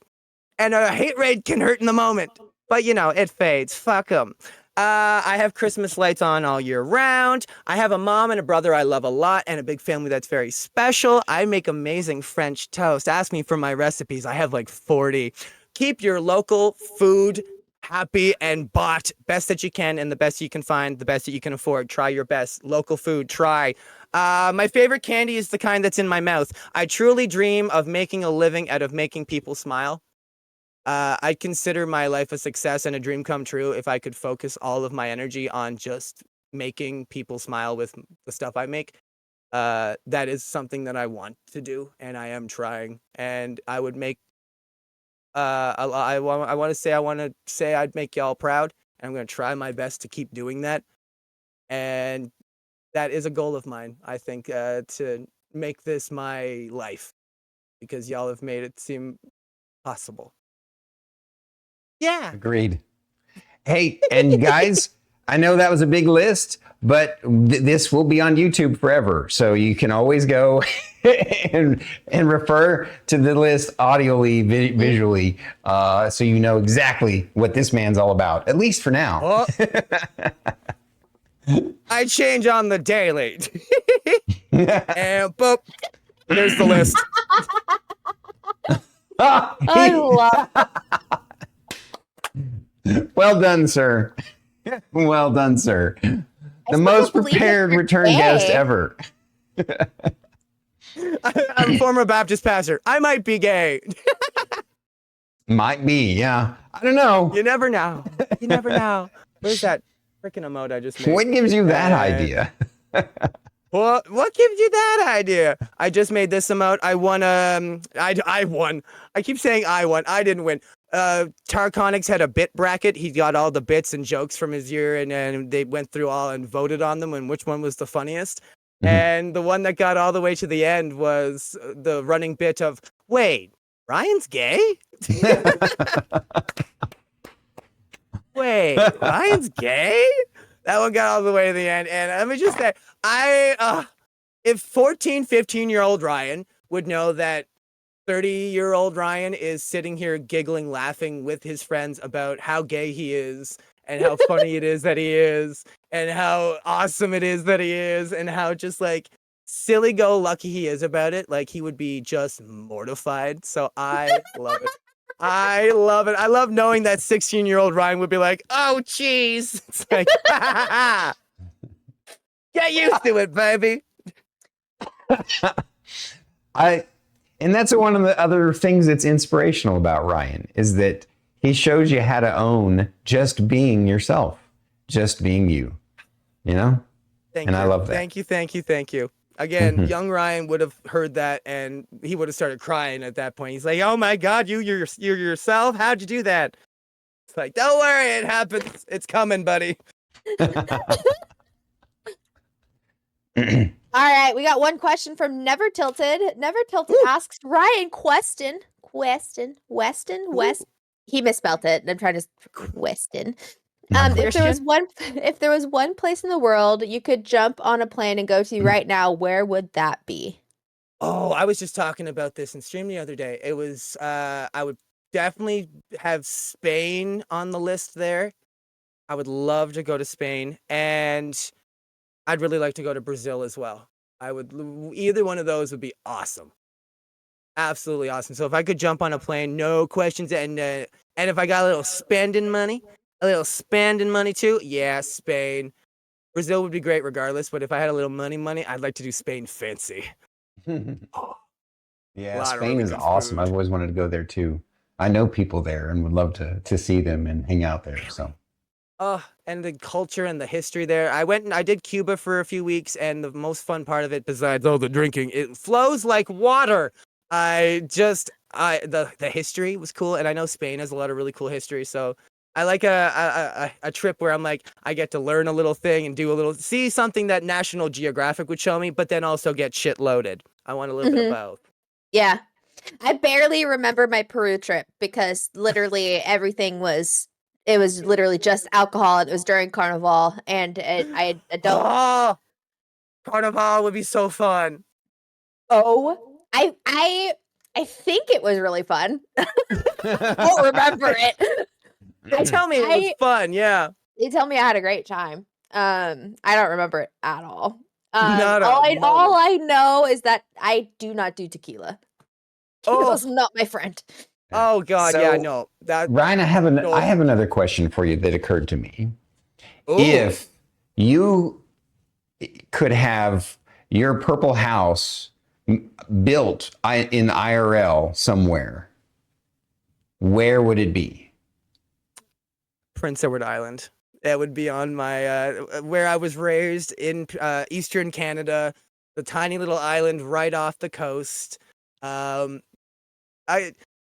and a hate raid can hurt in the moment. But it fades. Fuck them. I have Christmas lights on all year round. I have a mom and a brother I love a lot and a big family that's very special. I make amazing French toast. Ask me for my recipes. I have like 40. Keep your local food happy and bought best that you can and the best you can find, the best that you can afford. Try your best. Local food, try. My favorite candy is the kind that's in my mouth. I truly dream of making a living out of making people smile. I'd consider my life a success and a dream come true if I could focus all of my energy on just making people smile with the stuff I make. That is something that I want to do, and I am trying. And I would make. I want to say I'd make y'all proud, and I'm going to try my best to keep doing that. And that is a goal of mine. I think to make this my life, because y'all have made it seem possible. Yeah. Agreed. Hey, and guys, I know that was a big list, but this will be on YouTube forever. So you can always go and refer to the list audioly, visually, so you know exactly what this man's all about, at least for now. Oh. I change on the daily. And boop, there's the list. I love Well done, sir. Well done, sir. The still most believe prepared you're return gay. guest ever. I'm a former Baptist pastor. I might be gay. Might be, yeah. I don't know. You never know. You never know. Where's that freaking emote I just made? What gives you that idea? What gives you that idea? I just made this emote. I won. I won. I keep saying I won. I didn't win. Tarkonix had a bit bracket. He got all the bits and jokes from his year, and they went through all and voted on them and which one was the funniest. Mhm. And the one that got all the way to the end was the running bit of, wait, Ryan's gay? Wait, Ryan's gay? That one got all the way to the end. And let me just say, if 14, 15-year-old Ryan would know that 30-year-old Ryan is sitting here giggling, laughing with his friends about how gay he is and how funny it is that he is and how awesome it is that he is and how just like silly-go-lucky he is about it, like he would be just mortified. So I love it. I love it. I love knowing that 16-year-old Ryan would be like, oh, jeez. It's like, get used to it, baby. And that's one of the other things that's inspirational about Ryan is that he shows you how to own just being yourself, just being you, you know? Thank you. I love that. Thank you. Again, young Ryan would have heard that and he would have started crying at that point. He's like, oh my God, you're yourself? How'd you do that? It's like, don't worry, it happens. It's coming, buddy. All right, we got one question from Never Tilted. Never Tilted asks Ryan Weston. He misspelled it. I'm trying to Weston. If there was one place in the world you could jump on a plane and go to right now, where would that be? Oh, I was just talking about this in stream the other day. It was I would definitely have Spain on the list there. I would love to go to Spain, and I'd really like to go to Brazil as well. Either one of those would be awesome. Absolutely awesome. So if I could jump on a plane, no questions, and if I got a little spending money too, yeah, Spain. Brazil would be great regardless, but if I had a little money, I'd like to do Spain fancy. Yeah, Spain is awesome. Food. I've always wanted to go there too. I know people there and would love to see them and hang out there. So. And the culture and the history there. I went and I did Cuba for a few weeks, and the most fun part of it, besides all the drinking, it flows like water. I just the history was cool, and I know Spain has a lot of really cool history. So I like a trip where I'm like, I get to learn a little thing and see something that National Geographic would show me, but then also get shit loaded. I want a little bit of both. Yeah. I barely remember my Peru trip because literally everything was literally just alcohol. It was during Carnival, and I don't. Oh, Carnival would be so fun. Oh, I think it was really fun. I don't remember it. Tell me it was fun. Yeah. They tell me I had a great time. I don't remember it at all. Not all I know is that I do not do tequila. Tequila's not my friend. Oh God, So, yeah, no. That Ryan, I have another question for you that occurred to me. Ooh. If you could have your purple house built in IRL somewhere, where would it be? Prince Edward Island. That would be on my where I was raised in Eastern Canada, the tiny little island right off the coast.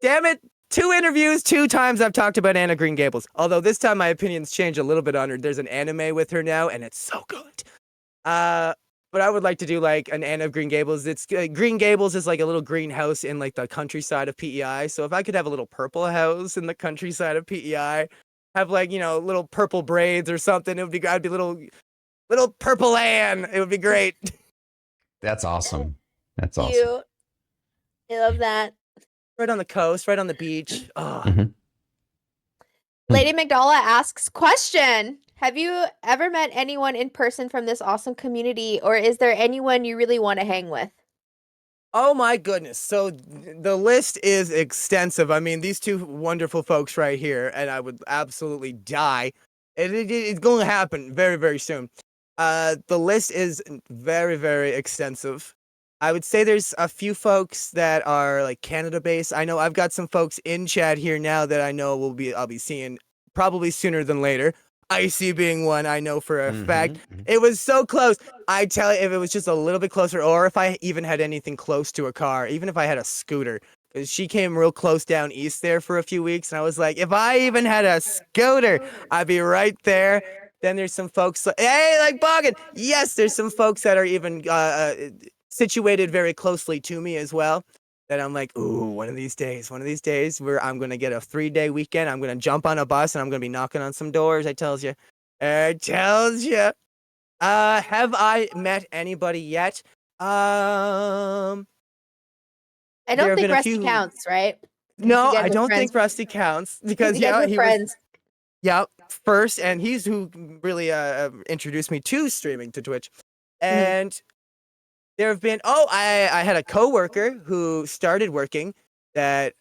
Damn it, 2 interviews, 2 times I've talked about Anna Green Gables. Although this time my opinions change a little bit on her. There's an anime with her now, and it's so good. But I would like to do like an Anne of Green Gables. It's Green Gables is like a little greenhouse in like the countryside of PEI. So if I could have a little purple house in the countryside of PEI, have like, you know, little purple braids or something, it would be, I'd be little purple Anne. It would be great. That's awesome. That's awesome. Cute. I love that. Right on the coast, right on the beach. Oh. Mm-hmm. Lady Magdala asks, question. Have you ever met anyone in person from this awesome community, or is there anyone you really want to hang with? Oh my goodness. So the list is extensive. I mean, these 2 wonderful folks right here, and I would absolutely die. It's going to happen very, very soon. The list is very, very extensive. I would say there's a few folks that are like Canada based. I know I've got some folks in chat here now that I know I'll be seeing probably sooner than later. Icy being one I know for a fact. It was so close. I tell you, if it was just a little bit closer, or if I even had anything close to a car, even if I had a scooter, because she came real close down east there for a few weeks, and I was like, if I even had a scooter, I'd be right there. Then there's some folks, hey, like Boggin. Yes, there's some folks that are even situated very closely to me as well. That I'm like, ooh, one of these days where I'm going to get a 3-day weekend. I'm going to jump on a bus and I'm going to be knocking on some doors. I tells you. Have I met anybody yet? I don't think Rusty counts, right? No, I don't think Rusty counts because he was first, and he's who really introduced me to streaming to Twitch. And there have been, I had a coworker who started working that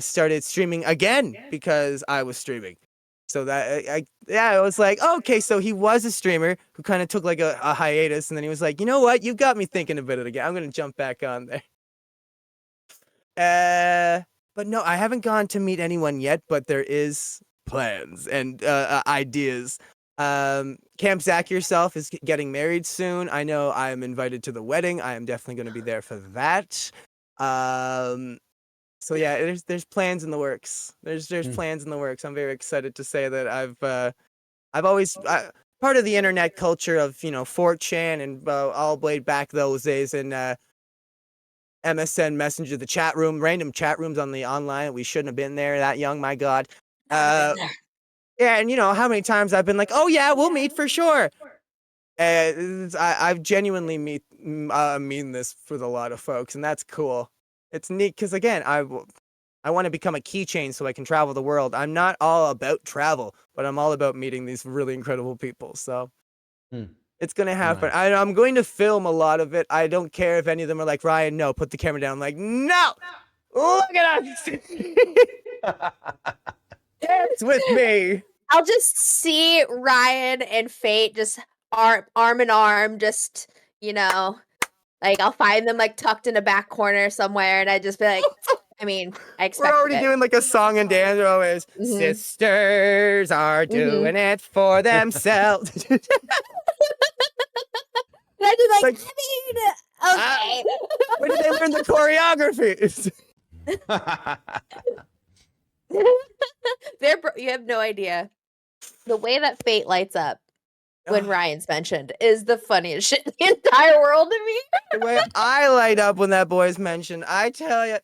started streaming again because I was streaming. So that I was like, okay, so he was a streamer who kind of took like a hiatus, and then he was like, you know what, you got me thinking about it again. I'm gonna jump back on there. But no, I haven't gone to meet anyone yet, but there is plans and ideas. Camp Zach yourself is getting married soon. I know I am invited to the wedding. I am definitely going to be there for that. So yeah, there's plans in the works. There's plans in the works. I'm very excited to say that I've always part of the internet culture of, you know, 4chan and all Blade back those days, and MSN Messenger, the chat room, random chat rooms on the online. We shouldn't have been there that young, my God. Yeah, and you know how many times I've been like, "Oh yeah, we'll meet for sure." I've genuinely mean this with a lot of folks, and that's cool. It's neat because again, I want to become a keychain so I can travel the world. I'm not all about travel, but I'm all about meeting these really incredible people. So it's gonna happen. Nice. I'm going to film a lot of it. I don't care if any of them are like, Ryan, no, put the camera down. I'm like, no, look at us. Dance with me. I'll just see Ryan and Fate just arm in arm, just, you know, like I'll find them like tucked in a back corner somewhere, and I just be like, I mean, I expect we're already doing like a song and dance always. Sisters are doing it for themselves. And I just like, I mean, okay. Where did they learn the choreography? You have no idea. The way that Fate lights up when Ryan's mentioned is the funniest shit in the entire world to me. The way I light up when that boy's mentioned, I tell you,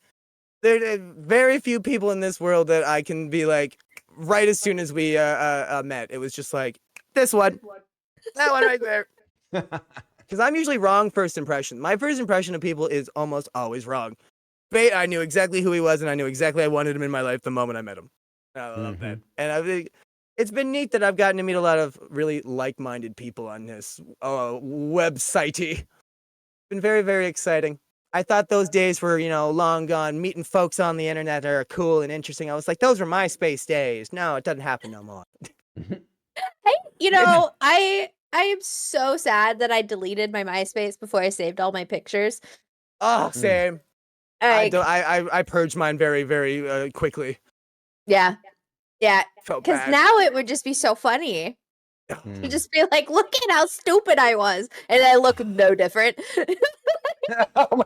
there are very few people in this world that I can be like, right as soon as we met, it was just like, this one, that one right there. Because I'm usually wrong first impression. My first impression of people is almost always wrong. Fate, I knew exactly who he was, and I knew exactly I wanted him in my life the moment I met him. I love that. And I think it's been neat that I've gotten to meet a lot of really like-minded people on this website-y. Been very, very exciting. I thought those days were, long gone. Meeting folks on the internet are cool and interesting. I was like, those were MySpace days. No, it doesn't happen no more. Hey, I am so sad that I deleted my MySpace before I saved all my pictures. Oh, same. Like, I purged mine very, very quickly. Yeah. Felt Because bad. now it would just be so funny. To just be like, look at how stupid I was. And I look no different.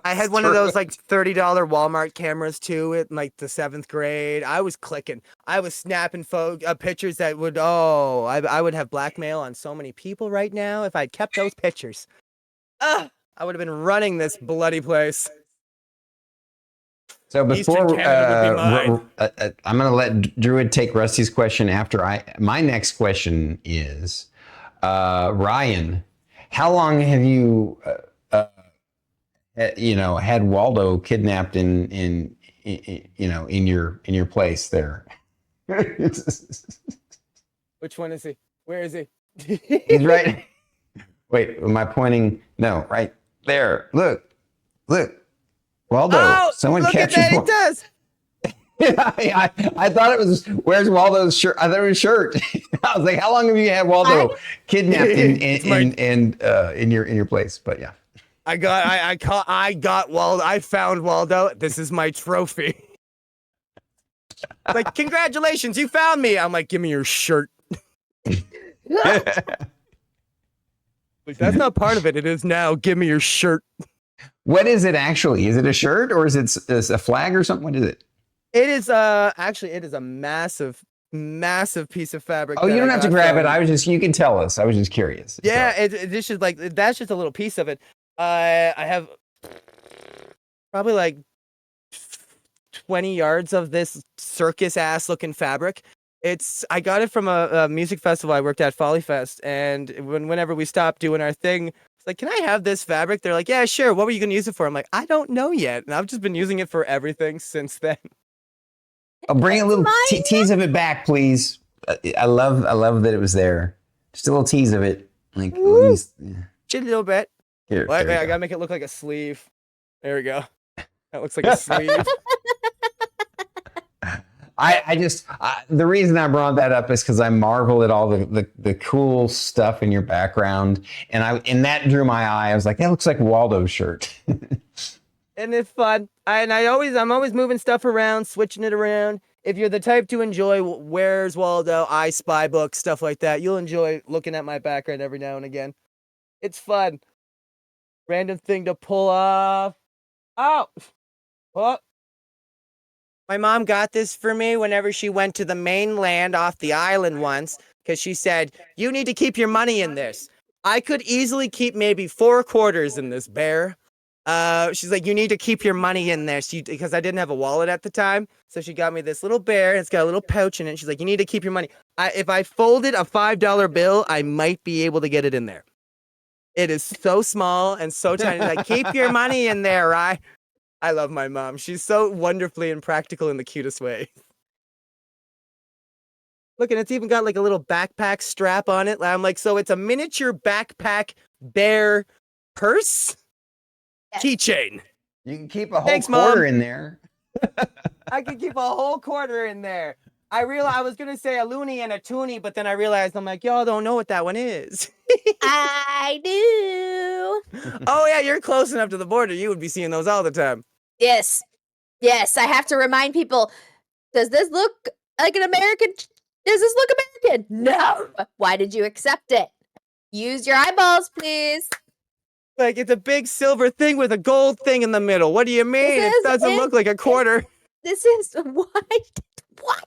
I had one of those like $30 Walmart cameras too in like the 7th grade. I was clicking. I was snapping pictures that would, I would have blackmail on so many people right now if I'd kept those pictures. I would have been running this bloody place. So before Eastern Canada would be I'm going to let Druid take Rusty's question after my next question is, Ryan, how long have you had Waldo kidnapped in your place there? Which one is he? Where is he? He's right. Wait, am I pointing? No, right there. Look. Waldo, someone look captured at that, it does. I thought it was, where's Waldo's shirt? I thought it was shirt. I was like, how long have you had Waldo kidnapped in your place? But yeah. I got Waldo. I found Waldo. This is my trophy. Like, congratulations, you found me. I'm like, give me your shirt. Like, that's not part of it. It is now. Give me your shirt. What is it actually? Is it a shirt or is it a flag or something? What is it? It is actually it is a massive piece of fabric. Oh, you don't have to grab it. You can tell us. I was just curious. Yeah, this is like, that's just a little piece of it. I have probably like 20 yards of this circus ass looking fabric. I got it from a music festival I worked at, Folly Fest, and whenever we stopped doing our thing, it's like, can I have this fabric? They're like, yeah, sure. What were you gonna use it for? I'm like, I don't know yet, and I've just been using it for everything since then. Oh, bring a little tease of it back, please. I love that it was there. Just a little tease of it, like just a little bit. Here, Wait, I gotta make it look like a sleeve. There we go. That looks like a sleeve. The reason I brought that up is because I marvel at all the cool stuff in your background, and that drew my eye. I was like, that looks like Waldo's shirt. And it's fun. I'm always moving stuff around, switching it around. If you're the type to enjoy Where's Waldo, I Spy books, stuff like that, you'll enjoy looking at my background every now and again. It's fun. Random thing to pull off. Oh. My mom got this for me whenever she went to the mainland off the island once, because she said, you need to keep your money in this. I could easily keep maybe 4 quarters in this bear. She's like, you need to keep your money in there. Because I didn't have a wallet at the time. So she got me this little bear. And it's got a little pouch in it. She's like, you need to keep your money. If I folded a $5 bill, I might be able to get it in there. It is so small and so tiny. Like, keep your money in there, right? I love my mom. She's so wonderfully and practical in the cutest way. Look, and it's even got like a little backpack strap on it. I'm like, so it's a miniature backpack bear purse? Yes. Keychain. You can keep a whole quarter in there. I can keep a whole quarter in there. I realized I was going to say a loony and a toonie, but then I realized I'm like, y'all don't know what that one is. I do. Oh, yeah, you're close enough to the border. You would be seeing those all the time. Yes. I have to remind people, does this look like an American? Does this look American? No. Why did you accept it? Use your eyeballs, please. Like, it's a big silver thing with a gold thing in the middle. What do you mean? It doesn't look like a quarter. This is what? What?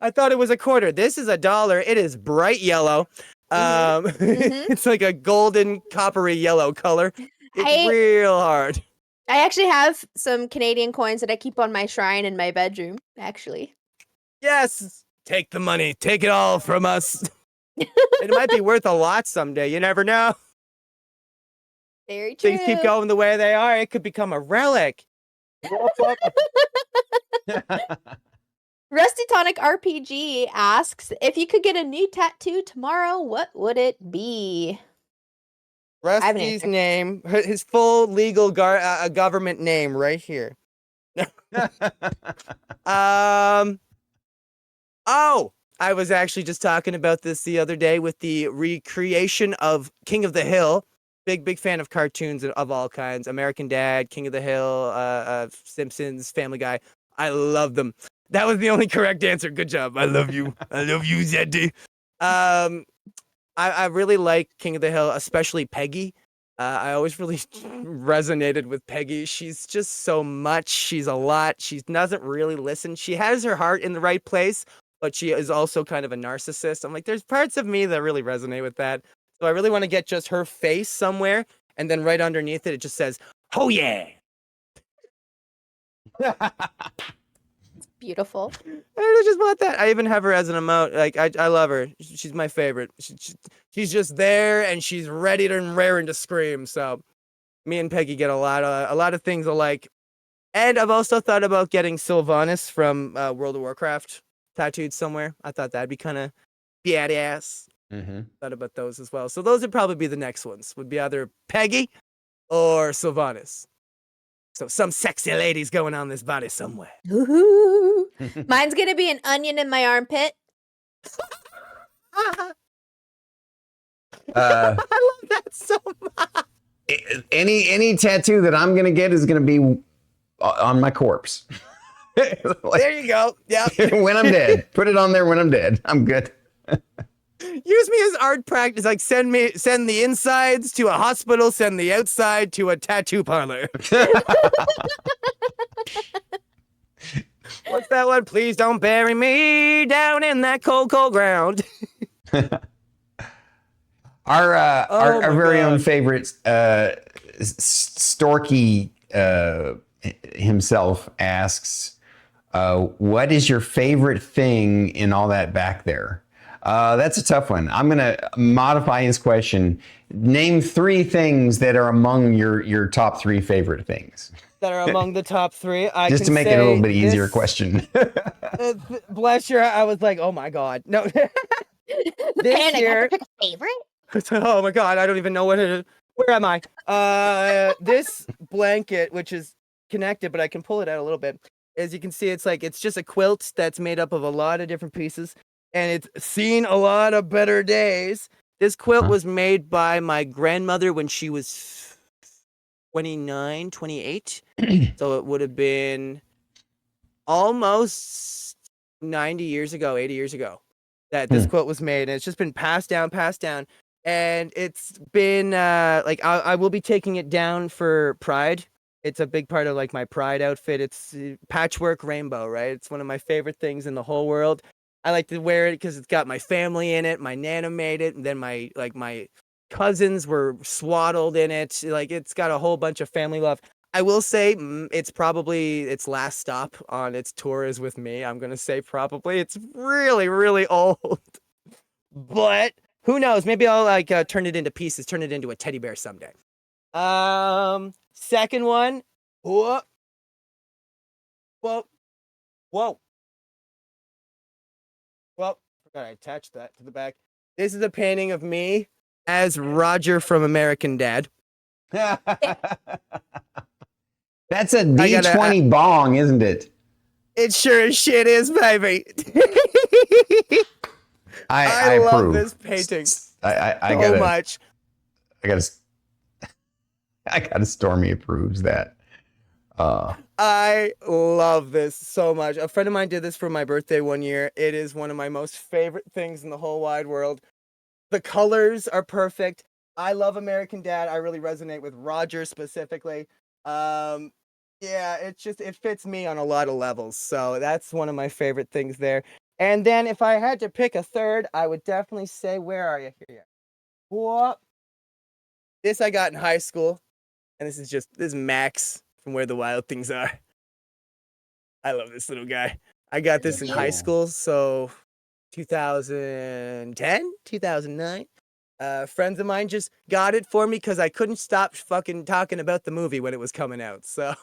I thought it was a quarter. This is $1. It is bright yellow. Mhm. It's like a golden coppery yellow color. It's I real hard. actually have some Canadian coins that I keep on my shrine in my bedroom, actually. Yes. Take the money. Take it all from us. It might be worth a lot someday. You never know. Very true. Things keep going the way they are. It could become a relic. Rusty Tonic RPG asks, if you could get a new tattoo tomorrow, what would it be? have an Rusty's answer. name, his full legal government name right here. Oh, I was actually just talking about this the other day with the recreation of King of the Hill. Big fan of cartoons of all kinds. American Dad, King of the Hill, Simpsons, Family Guy. I love them. That was the only correct answer. Good job. I love you. I love you, Zeddy. I really like King of the Hill, especially Peggy. I always really resonated with Peggy. She's just so much. She's a lot. She doesn't really listen. She has her heart in the right place, but she is also kind of a narcissist. I'm like, there's parts of me that really resonate with that. So I really want to get just her face somewhere, and then right underneath it, it just says, "Oh yeah." Beautiful. I just want that. I even have her as an emote. Like I love her. She's my favorite. She's just there and she's ready and raring to scream. So me and Peggy get a lot of things alike. And I've also thought about getting Sylvanas from World of Warcraft tattooed somewhere. I thought that'd be kind of badass. Thought about those as well. So those would probably be the next ones. Would be either Peggy or Sylvanas. So some sexy ladies going on this body somewhere. Ooh. Mine's gonna be an onion in my armpit. I love that so much. Any tattoo that I'm gonna get is gonna be on my corpse. There you go. Yeah. When I'm dead, put it on there. When I'm dead, I'm good. Use me as art practice. Like send the insides to a hospital, send the outside to a tattoo parlor. What's that one? Please don't bury me down in that cold ground. Our very own favorite Storky himself asks, what is your favorite thing in all that back there? That's a tough one. I'm going to modify his question. Name 3 things that are among your top 3 favorite things. That are among the top 3. Just to make it a little bit easier question. Bless your, I was like, oh my God. No. This Panic. year, I have to pick a favorite. oh my God, I don't even know what it is. Where am I? This blanket, which is connected, but I can pull it out a little bit. As you can see, it's just a quilt that's made up of a lot of different pieces, and it's seen a lot of better days. This quilt was made by my grandmother when she was 29, 28. So it would have been almost 90 years ago, 80 years ago that this quilt was made. And it's just been passed down. And it's been I will be taking it down for Pride. It's a big part of like my Pride outfit. It's patchwork rainbow, right? It's one of my favorite things in the whole world. I like to wear it because it's got my family in it. My Nana made it, and then my cousins were swaddled in it. Like it's got a whole bunch of family love. I will say it's probably its last stop on its tour is with me. I'm gonna say probably it's really, really old, but who knows? Maybe I'll turn it into pieces, turn it into a teddy bear someday. Second one. Whoa. Well, forgot I attached that to the back. This is a painting of me as Roger from American Dad. That's a D20 bong, isn't it? It sure as shit is, baby. I love approve. this painting I so much. I gotta Stormy approves that. I love this so much. A friend of mine did this for my birthday one year. It is one of my most favorite things in the whole wide world. The colors are perfect. I love American Dad. I really resonate with Roger specifically. Yeah, Yeah, it fits me on a lot of levels. So that's one of my favorite things there. And then if I had to pick a third, I would definitely say, where are you here? What? This I got in high school, and this is Max from Where the Wild Things Are. I love this little guy. I got this in high school, so 2010, 2009. Friends of mine just got it for me because I couldn't stop fucking talking about the movie when it was coming out. So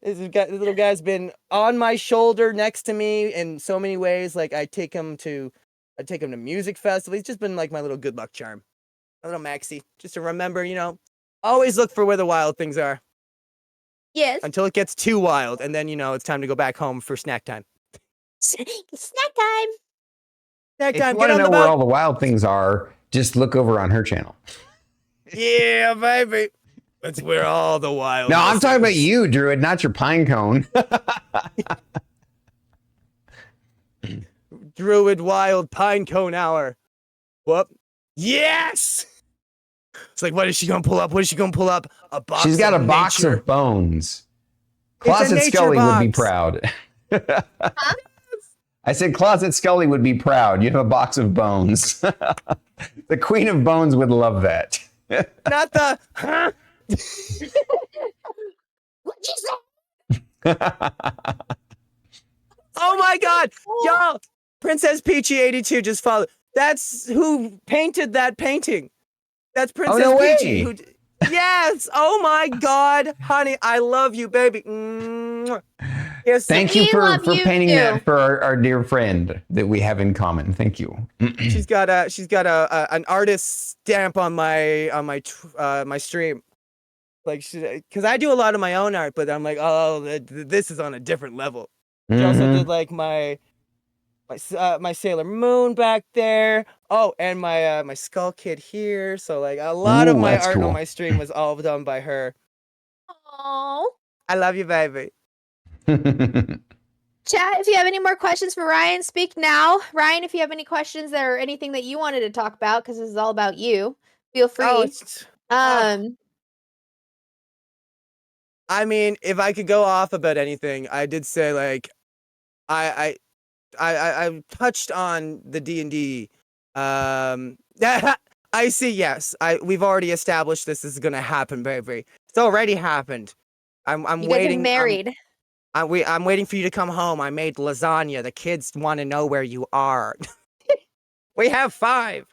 this little guy's been on my shoulder next to me in so many ways. Like I take him to music festivals. He's just been like my little good luck charm. A little Maxie, just to remember, always look for where the wild things are. Yes. Until it gets too wild, and then it's time to go back home for snack time. Snack time. Snack If time. you want Get to on know the where all boat. the wild things are, just look over on her channel. Yeah, baby. That's where all the wild. No, I'm talking about you, Druid, not your pine cone. Druid Wild Pine Cone Hour. Whoop. Yes. It's like, what is she gonna pull up? What is she gonna pull up? A box. She's got a of box nature. of bones. It's a Closet nature Scully would be box. proud. Huh? I said Closet Scully would be proud. You have a box of bones. The Queen of Bones would love that. Not the. Huh? What'd you say? Oh my God, y'all! Princess Peachy 82 just followed. That's who painted that painting. That's Princess no Peachy. way. Yes. Oh my God, honey, I love you, baby. Mwah. Yes. Thank you We for love you painting too. that for our dear friend that we have in common. Thank you. She's got an artist stamp on my stream. Like, because I do a lot of my own art, but I'm like, oh, this is on a different level. She also Mhm. did like my Sailor Moon back there. Oh, and my Skull Kid here. So like a lot of Ooh, my that's art cool. on my stream was all done by her. Oh. I love you, baby. Chat, if you have any more questions for Ryan, speak now. Ryan, if you have any questions or anything that you wanted to talk about, because this is all about you, feel free. Oh, I mean, if I could go off about anything, I did say like, I touched on the D&D. I see. Yes, we've already established this is gonna happen, baby. It's already happened. I'm you guys waiting. are married. I'm waiting for you to come home. I made lasagna. The kids want to know where you are. We have 5.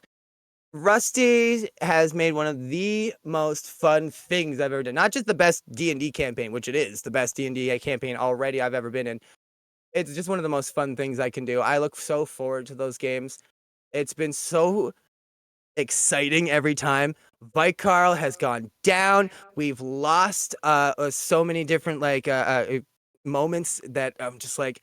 Rusty has made one of the most fun things I've ever done. Not just the best D&D campaign, which it is the best D&D campaign already I've ever been in. It's just one of the most fun things I can do. I look so forward to those games. It's been so exciting every time. Bike Carl has gone down. We've lost so many different moments that I'm just like,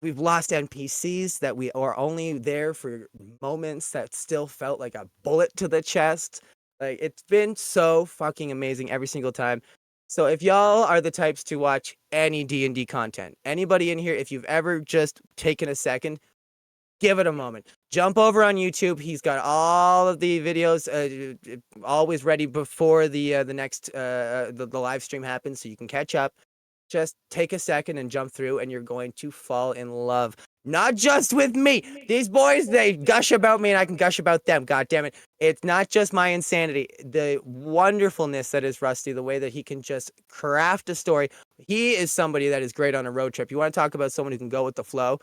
we've lost NPCs that we are only there for moments that still felt like a bullet to the chest. Like, it's been so fucking amazing every single time. So if y'all are the types to watch any D&D content, anybody in here, if you've ever just taken a second, give it a moment. Jump over on YouTube. He's got all of the videos always ready before the next the live stream happens, so you can catch up. Just take a second and jump through, and you're going to fall in love. Not just with me. These boys, they gush about me, and I can gush about them. God damn it. It's not just my insanity. The wonderfulness that is Rusty, the way that he can just craft a story. He is somebody that is great on a road trip. You want to talk about someone who can go with the flow?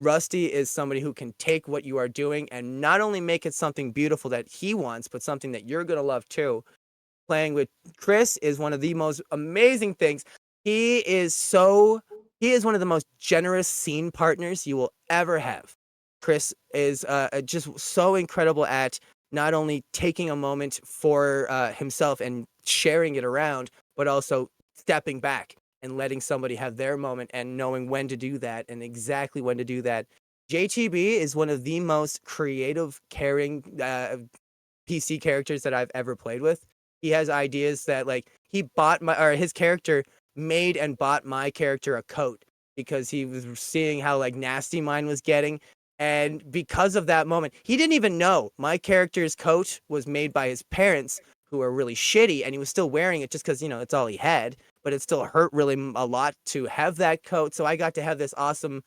Rusty is somebody who can take what you are doing and not only make it something beautiful that he wants, but something that you're going to love too. Playing with Chris is one of the most amazing things. He is one of the most generous scene partners you will ever have. Chris is just so incredible at not only taking a moment for himself and sharing it around, but also stepping back and letting somebody have their moment and knowing when to do that and exactly when to do that. JTB is one of the most creative, caring PC characters that I've ever played with. He has ideas that his character made and bought my character a coat because he was seeing how like nasty mine was getting. And because of that moment, he didn't even know my character's coat was made by his parents, who are really shitty, and he was still wearing it just because, it's all he had. but it still hurt really a lot to have that coat. So I got to have this awesome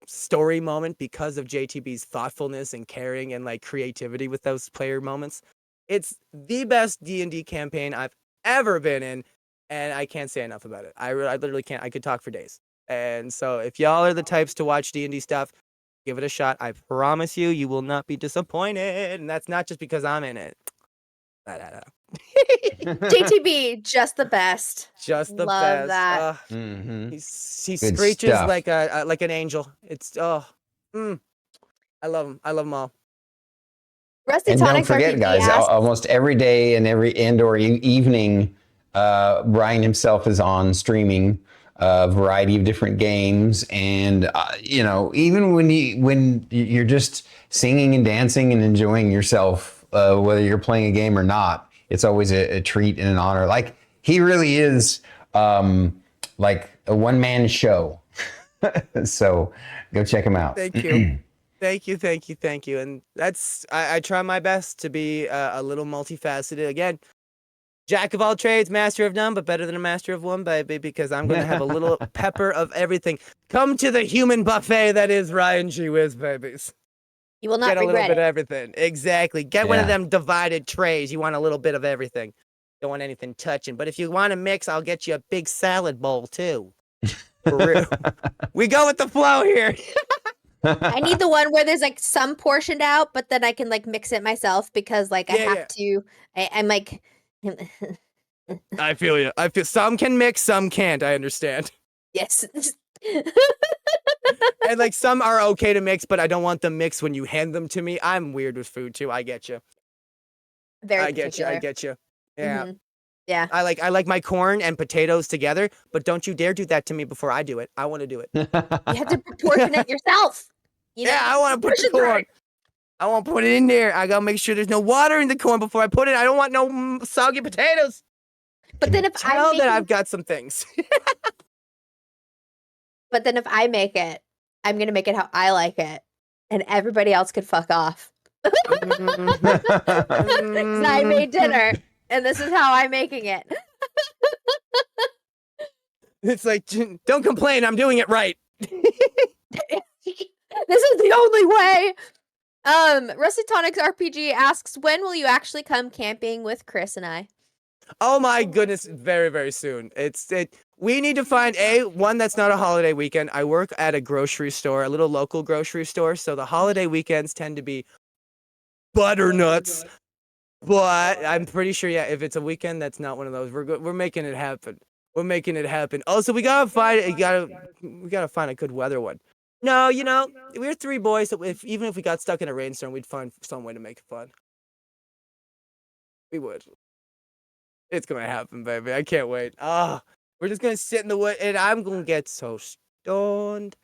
story moment because of JTB's thoughtfulness and caring and like creativity with those player moments. It's the best D&D campaign I've ever been in, and I can't say enough about it. I literally can't. I could talk for days. And so if y'all are the types to watch D&D stuff, give it a shot. I promise you, you will not be disappointed. And that's not just because I'm in it. JTB, just the best. Just the Love best. that. He Good screeches stuff. like an angel. It's I love him. I love them all. Rusty And don't Tonics forget, RPG guys, asks, almost every day and every end or evening, Ryan himself is on streaming a variety of different games, and even when you're just singing and dancing and enjoying yourself, whether you're playing a game or not, it's always a treat and an honor. Like, he really is like a one-man show. So go check him out. Thank you. Thank you. And that's, I try my best to be a little multifaceted. Again, jack of all trades, master of none, but better than a master of one, baby, because I'm going to have a little pepper of everything. Come to the human buffet that is RyanGeeWhiz, babies. you will not Get a little regret bit it. of everything. Exactly. Get one of Yeah. them divided trays. You want a little bit of everything. Don't want anything touching. But if you want to mix, I'll get you a big salad bowl, too. For real. We go with the flow here. I need the one where there's like some portioned out, but then I can like mix it myself because like I have to. I'm like, I feel you. I feel some can mix, some can't. I understand. yes. And like some are okay to mix, but I don't want them mixed when you hand them to me. I'm weird with food too. I get you. Very I get you. I particular. get you. Yeah. Mhm. Yeah. I like my corn and potatoes together, but don't you dare do that to me before I do it. I want to do it. You have to proportion it yourself. You know? Yeah, I want to put the Proportions corn. right. I want to put it in there. I gotta make sure there's no water in the corn before I put it. I don't want no soggy potatoes. But then if Tell I that I've got some things. but then if I make it, I'm gonna make it how I like it, and everybody else could fuck off. 'Cause I made dinner, and this is how I'm making it. It's like, don't complain. I'm doing it right. This is the only way. Rusty Tonics RPG asks, when will you actually come camping with Chris and I? Oh my goodness, very, very soon. We need to find one that's not a holiday weekend. I work at a grocery store, a little local grocery store, so the holiday weekends tend to be butternuts. But I'm pretty sure, yeah, if it's a weekend, that's not one of those. We're making it happen. We're making it happen. Also, we gotta find a good weather one. No, we're three boys, so even if we got stuck in a rainstorm, we'd find some way to make it fun. We would. It's gonna happen, baby. I can't wait. We're just gonna sit in the wood, and I'm gonna get so stoned.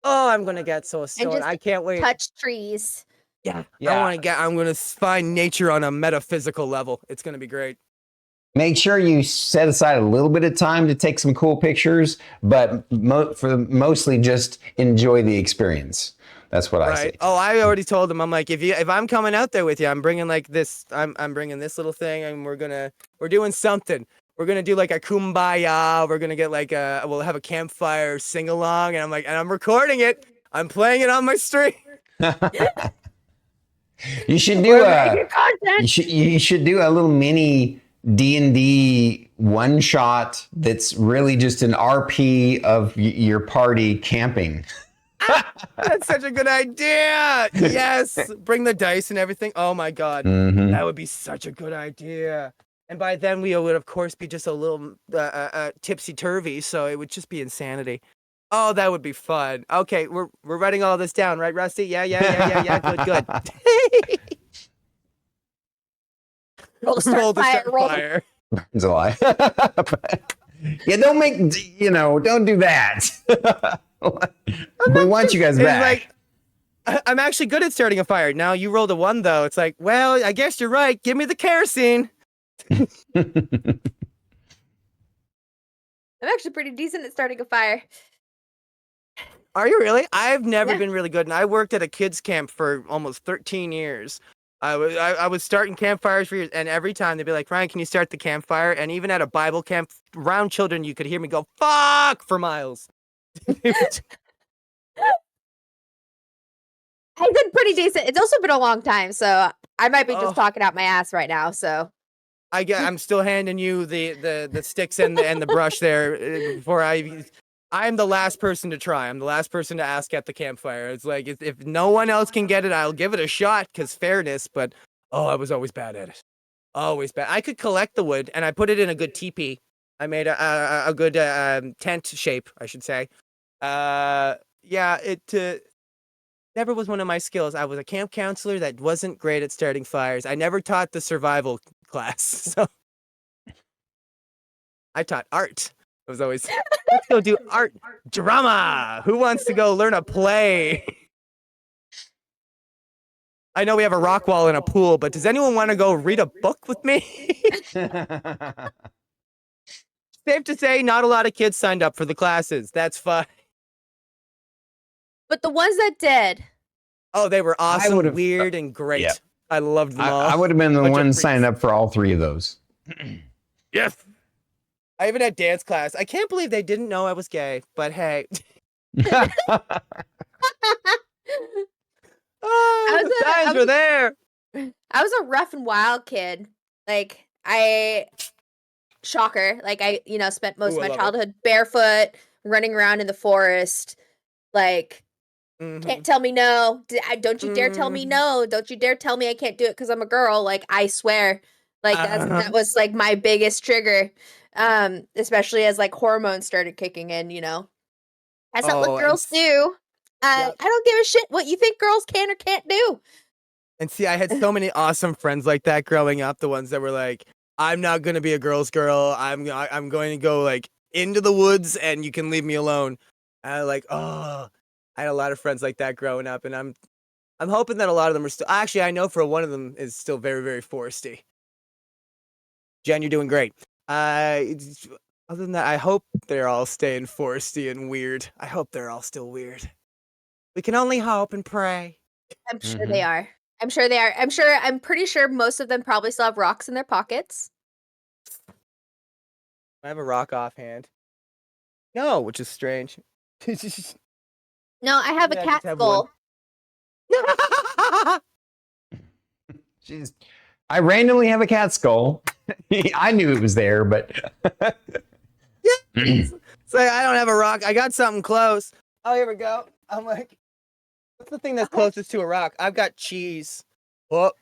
Oh, I'm gonna get so stoned. just I can't wait. Touch trees. Yeah. Yeah. I'm gonna find nature on a metaphysical level. It's gonna be great. Make sure you set aside a little bit of time to take some cool pictures, but mostly just enjoy the experience. That's what I say. Right. Oh, I already told him. I'm like, if I'm coming out there with you, I'm bringing like this. I'm bringing this little thing, and we're doing something. We're gonna do like a kumbaya. We're gonna get like we'll have a campfire sing along, and I'm recording it. I'm playing it on my stream. You should do We're making content. you should do a little mini D&D one shot that's really just an RP of your party camping. That's such a good idea. Yes, bring the dice and everything. Oh my god, Mhm. that would be such a good idea. And by then we would of course be just a little tipsy turvy, so it would just be insanity. Oh, that would be fun. Okay, we're writing all this down, right, Rusty? Yeah. Good. Roll to start fire. Roll to- fire. It's a lie. Yeah, don't do that. We want you guys It's back. like, I'm actually good at starting a fire. Now you rolled a 1 though. It's like, well, I guess you're right. Give me the kerosene. I'm actually pretty decent at starting a fire. Are you really? I've never Yeah. been really good, and I worked at a kids camp for almost 13 years. I was starting campfires for years, and every time they'd be like, Ryan, can you start the campfire? And even at a Bible camp around children, you could hear me go, fuck, for miles. It's been pretty decent. It's also been a long time, so I might be just talking out my ass right now. So I'm still handing you the sticks and the brush there before I'm the last person to try. I'm the last person to ask at the campfire. It's like, if no one else can get it, I'll give it a shot because fairness, but I was always bad at it. Always bad. I could collect the wood and I put it in a good teepee. I made a good tent shape, I should say. It never was one of my skills. I was a camp counselor that wasn't great at starting fires. I never taught the survival class, so I taught art. I was always, let's go do art drama. Who wants to go learn a play? I know we have a rock wall and a pool, but does anyone want to go read a book with me? Safe to say, not a lot of kids signed up for the classes. That's fine. but the ones that did, Oh, they were awesome, would've- weird, and great. yeah. I loved them all. I would have been the Bunch of one freaks. signing up for all three of those. Yes. I even had dance class. I can't believe they didn't know I was gay, but hey. The signs were there. I was a rough and wild kid. Like shocker. Like I spent most Ooh, of I my love it. childhood barefoot, running around in the forest. Like, Mhm. can't tell me no. Don't you dare tell me no. Don't you dare tell me I can't do it because I'm a girl. Like, I swear. Like that was like my biggest trigger. Especially as like hormones started kicking in, That's not Oh, what and girls do. Yep. I don't give a shit what you think girls can or can't do. And see, I had so many awesome friends like that growing up. The ones that were like, "I'm not gonna be a girl's girl. I'm going to go like into the woods, and you can leave me alone." And I I had a lot of friends like that growing up, and I'm hoping that a lot of them are still. Actually, I know for one of them is still very, very foresty. Jen, you're doing great. Other than that, I hope they're all staying foresty and weird. I hope they're all still weird. We can only hope and pray. I'm sure they are. I'm sure they are. I'm pretty sure most of them probably still have rocks in their pockets. I have a rock offhand. No, which is strange. No, I have a Yeah, I cat just have one. skull. Jeez. I randomly have a cat skull. I knew it was there, but It's like, I don't have a rock. I got something close. Oh, here we go. I'm like, what's the thing that's closest to a rock? I've got cheese. Oh,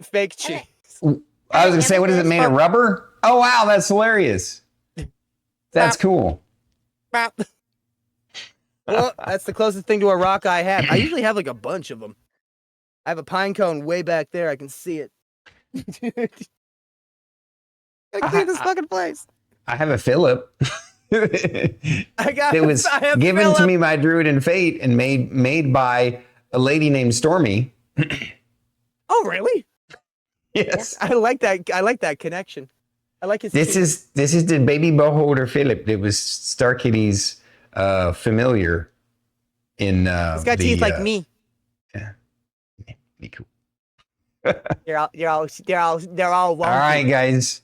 fake cheese. I was gonna say, what is it made of? Rubber? Oh wow, that's hilarious. That's cool. Well, that's the closest thing to a rock I have. I usually have like a bunch of them. I have a pine cone way back there. I can see it. Gotta clean this fucking place. I have a Philip. It was I have given to Phillip. me by Druid and Fate and made by a lady named Stormy. Oh, really? Yes. I like that. I like that connection. I like his. This is the baby beholder Philip. It was Star Kitty's familiar in He's got teeth like me. Yeah. Be cool. They're all wonky. All right, guys.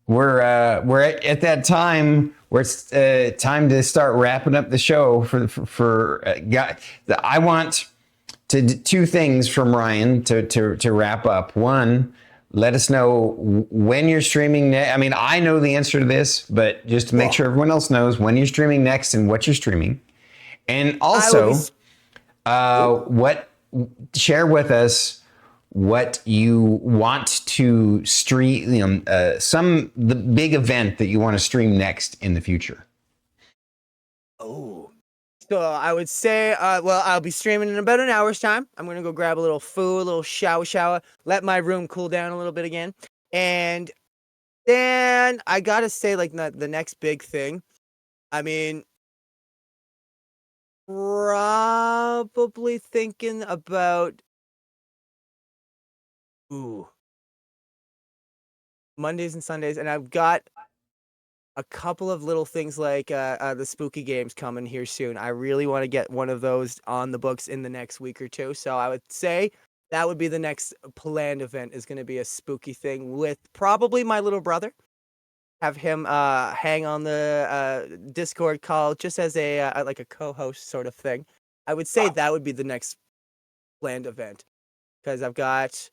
We're at that time where it's time to start wrapping up the show for I want to do two things from Ryan to wrap up. One, let us know when you're streaming next. I mean, I know the answer to this, but just to make sure everyone else knows when you're streaming next and what you're streaming. And also, share with us what you want to stream, the big event that you want to stream next in the future. Oh. So I would say, I'll be streaming in about an hour's time. I'm going to go grab a little food, a little shower, let my room cool down a little bit again. And then I got to say, like, the next big thing, I mean, probably thinking about, Mondays and Sundays. And I've got a couple of little things like the spooky games coming here soon. I really want to get one of those on the books in the next week or two. So I would say that would be the next planned event. Is going to be a spooky thing with probably my little brother. Have him hang on the Discord call just as a like a co-host sort of thing. I would say that would be the next planned event because I've got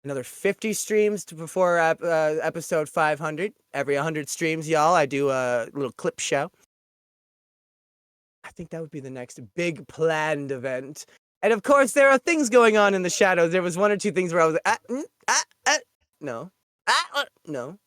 another 50 streams before episode 500. Every 100 streams, y'all, I do a little clip show. I think that would be the next big planned event. And of course, there are things going on in the shadows. There was one or two things where I was like, no. No.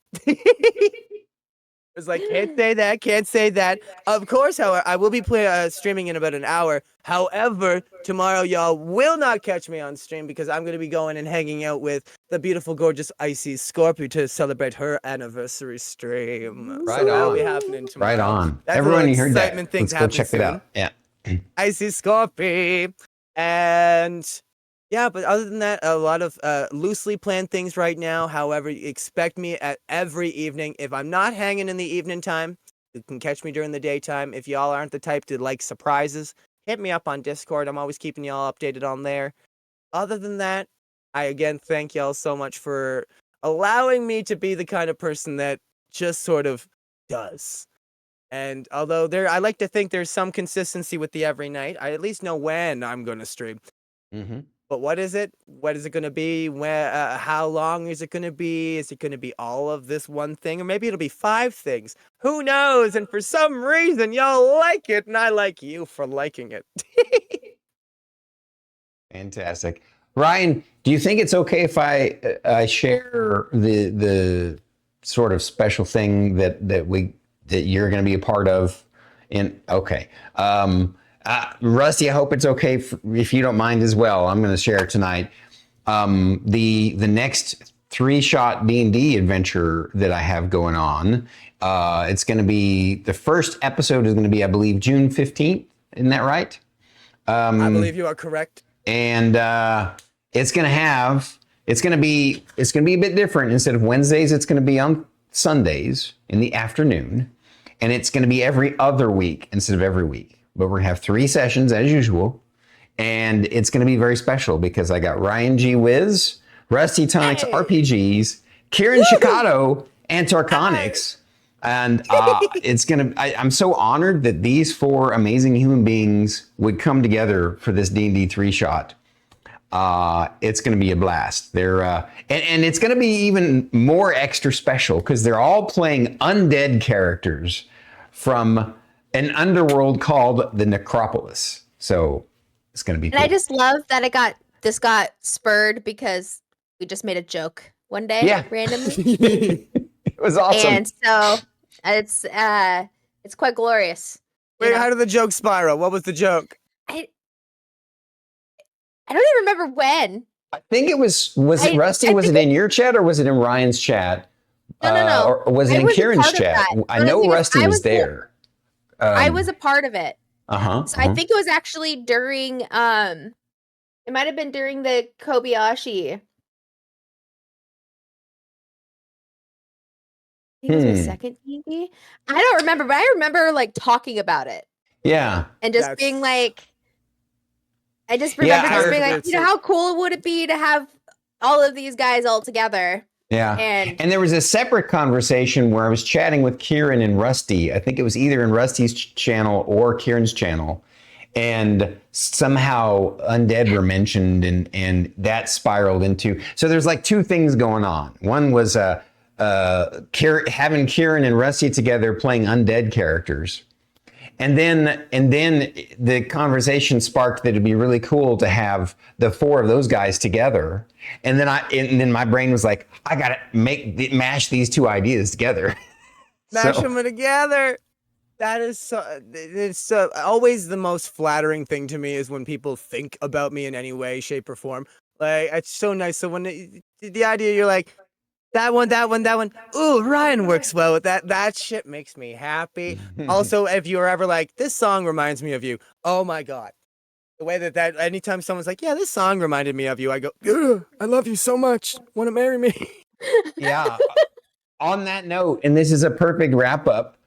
It's like, can't say that. Of course, however, I will be streaming in about an hour. However, tomorrow, y'all will not catch me on stream because I'm going to be going and hanging out with the beautiful, gorgeous, icy Scorpio to celebrate her anniversary stream. Right So that'll on. be happening tomorrow. Right on. That's a Everyone, little you heard that. excitement things Let's go check it happening out. Yeah. Icy Scorpio. And yeah, but other than that, a lot of loosely planned things right now. However, expect me at every evening. If I'm not hanging in the evening time, you can catch me during the daytime. If y'all aren't the type to like surprises, hit me up on Discord. I'm always keeping y'all updated on there. Other than that, I again thank y'all so much for allowing me to be the kind of person that just sort of does. And although I like to think there's some consistency with the every night, I at least know when I'm going to stream. Mm-hmm. But what is it? What is it going to be? Where? How long is it going to be? Is it going to be all of this one thing? Or maybe it'll be 5 things. Who knows? And for some reason, y'all like it, and I like you for liking it. Fantastic. Ryan, do you think it's okay if I share the sort of special thing that you're going to be a part of? Okay. Rusty, I hope it's okay if you don't mind as well. I'm going to share tonight. The next 3-shot D&D adventure that I have going on. It's going to be, the first episode is going to be, I believe, June 15th. Isn't that right? I believe you are correct. And it's going to be a bit different. Instead of Wednesdays, it's going to be on Sundays in the afternoon. And it's going to be every other week instead of every week. But we're going to have 3 sessions as usual. And it's going to be very special because I got RyanGeeWhiz, Rusty Tonic's RPGs, Kieran Chicato, and Tarconics. And I'm so honored that these 4 amazing human beings would come together for this D&D 3-shot. It's going to be a blast. They're and it's going to be even more extra special because they're all playing undead characters from an underworld called the Necropolis. So it's going to be And cool. I just love that this got spurred because we just made a joke one day randomly. It was awesome. And so it's quite glorious. Wait, how did the joke spiral? What was the joke? I don't even remember when. I think it was it Rusty? Was it in your chat or was it in Ryan's chat? No. Or was it in Kieran's chat? I know Rusty was there. I was a part of it. So I think it was actually during it might have been during the Kobayashi. I think it was my second TV. I don't remember, but I remember like talking about it. Yeah. And just being like, I just remember being like, how cool would it be to have all of these guys all together? Yeah. And there was a separate conversation where I was chatting with Kieran and Rusty. I think it was either in Rusty's channel or Kieran's channel. And somehow undead were mentioned and that spiraled into. So there's like 2 things going on. One was having Kieran and Rusty together playing undead characters. And then the conversation sparked that it'd be really cool to have the 4 of those guys together. And then my brain was like, I gotta mash these 2 ideas together. Mash them together. That is it's always the most flattering thing to me is when people think about me in any way, shape, or form. Like it's so nice. So when the idea, you're like, that one. Ooh, Ryan works well with that. That shit makes me happy. Also, if you're ever like, this song reminds me of you. Oh my God. The way that anytime someone's like, yeah, this song reminded me of you, I go, I love you so much. Want to marry me? Yeah. On that note, and this is a perfect wrap up.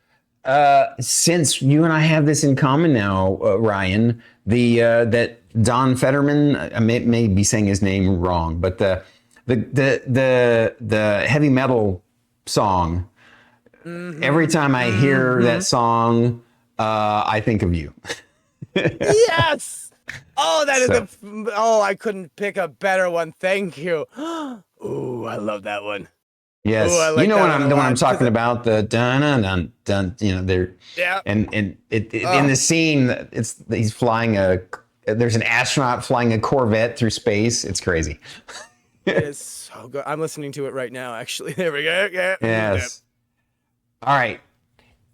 since you and I have this in common now, Ryan, that Don Fetterman, I may be saying his name wrong, but the heavy metal song. Every time I hear that song, I think of you. Yes. Oh, that is I couldn't pick a better one. Thank you. Ooh, I love that one. Yes, ooh, I like you know that what one a I'm lot, talking about. The dun dun dun dun. You know, they're and in the scene, he's flying there's an astronaut flying a Corvette through space. It's crazy. It is so good. I'm listening to it right now. Actually, there we go. Yeah. Yes. All right.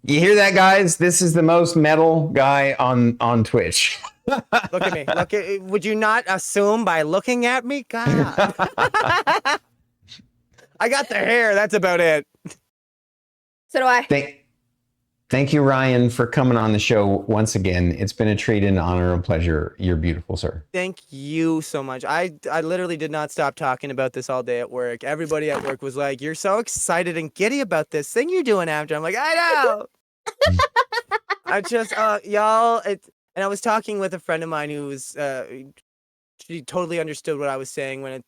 You hear that, guys? This is the most metal guy on Twitch. Look at me. Would you not assume by looking at me? God. I got the hair. That's about it. So do I. Thank you, Ryan, for coming on the show once again. It's been a treat, an honor, and pleasure. You're beautiful, sir. Thank you so much. I literally did not stop talking about this all day at work. Everybody at work was like, "You're so excited and giddy about this thing you're doing after." I'm like, I know. I just y'all. And I was talking with a friend of mine who was she totally understood what I was saying when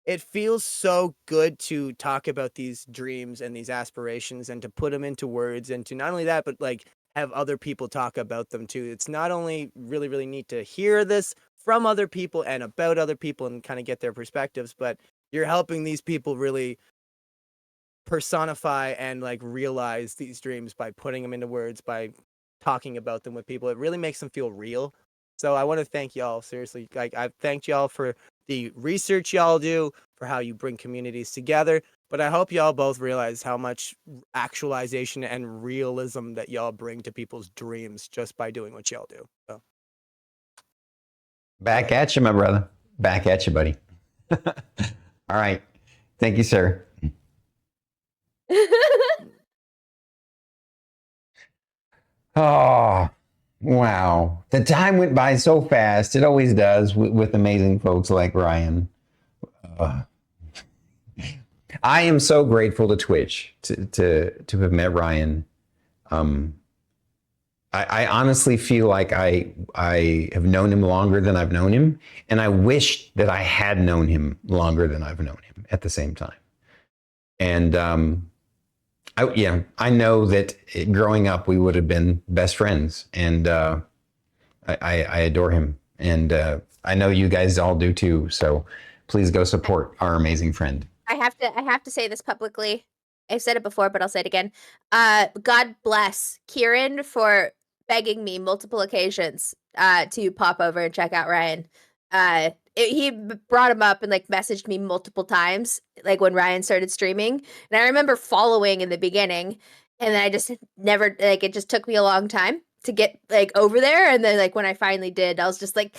it feels so good to talk about these dreams and these aspirations and to put them into words and to not only that, but like have other people talk about them too. It's not only really, really neat to hear this from other people and about other people and kind of get their perspectives, but you're helping these people really personify and like realize these dreams by putting them into words, by talking about them with people. It really makes them feel real. So I want to thank y'all, seriously. Like, I've thanked y'all for the research y'all do, for how you bring communities together, but I hope y'all both realize how much actualization and realism that y'all bring to people's dreams just by doing what y'all do. So. Back at you, my brother. Back at you, buddy. All right. Thank you, sir. Oh, wow. The time went by so fast. It always does with amazing folks like Ryan. I am so grateful to Twitch to have met Ryan. I honestly feel like I have known him longer than I've known him, and I wish that I had known him longer than I've known him at the same time. And I know that growing up we would have been best friends, and I adore him, and I know you guys all do too. So please go support our amazing friend. I have to say this publicly. I've said it before, but I'll say it again. God bless Kieran for begging me multiple occasions to pop over and check out Ryan. He brought him up and like messaged me multiple times, like when Ryan started streaming. And I remember following in the beginning, and then I just never, like, it just took me a long time to get like over there. And then like when I finally did, I was just like,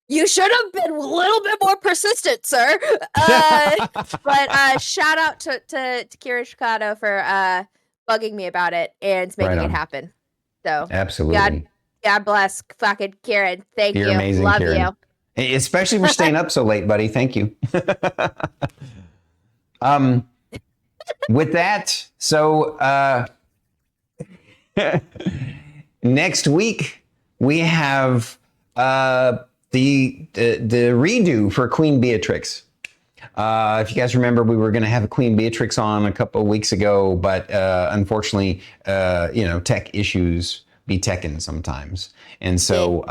you should have been a little bit more persistent, sir. But shout out to Kira Shikado for bugging me about it and making it happen. So absolutely. God bless fucking Kieran. Thank You're you. amazing, Love Kieran. you. Especially for staying up so late, buddy. Thank you. With that, so next week we have the redo for Queen Beatrix. If you guys remember, we were going to have Queen Beatrix on a couple of weeks ago, but unfortunately, tech issues be teching sometimes, and so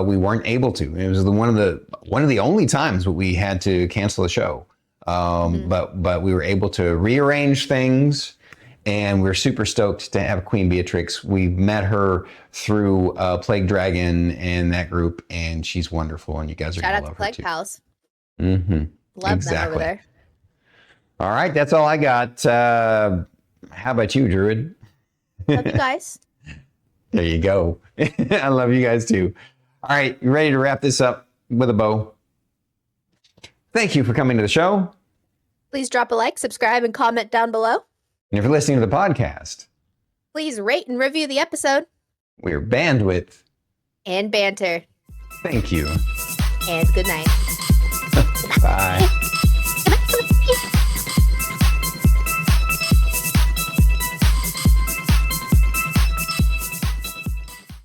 we weren't able to. It was one of the only times that we had to cancel the show. But we were able to rearrange things. And we're super stoked to have Queen Beatrix. We met her through Plague Dragon and that group, and she's wonderful. And you guys are going to love her too. Shout out to Plague Pals. Mm-hmm. Love them over there. All right, that's all I got. How about you, Druid? Love you guys. There you go. I love you guys too. All right, you ready to wrap this up with a bow? Thank you for coming to the show. Please drop a like, subscribe, and comment down below. And if you're listening to the podcast, please rate and review the episode. We're Bandwidth and Banter. Thank you. And good night. Bye.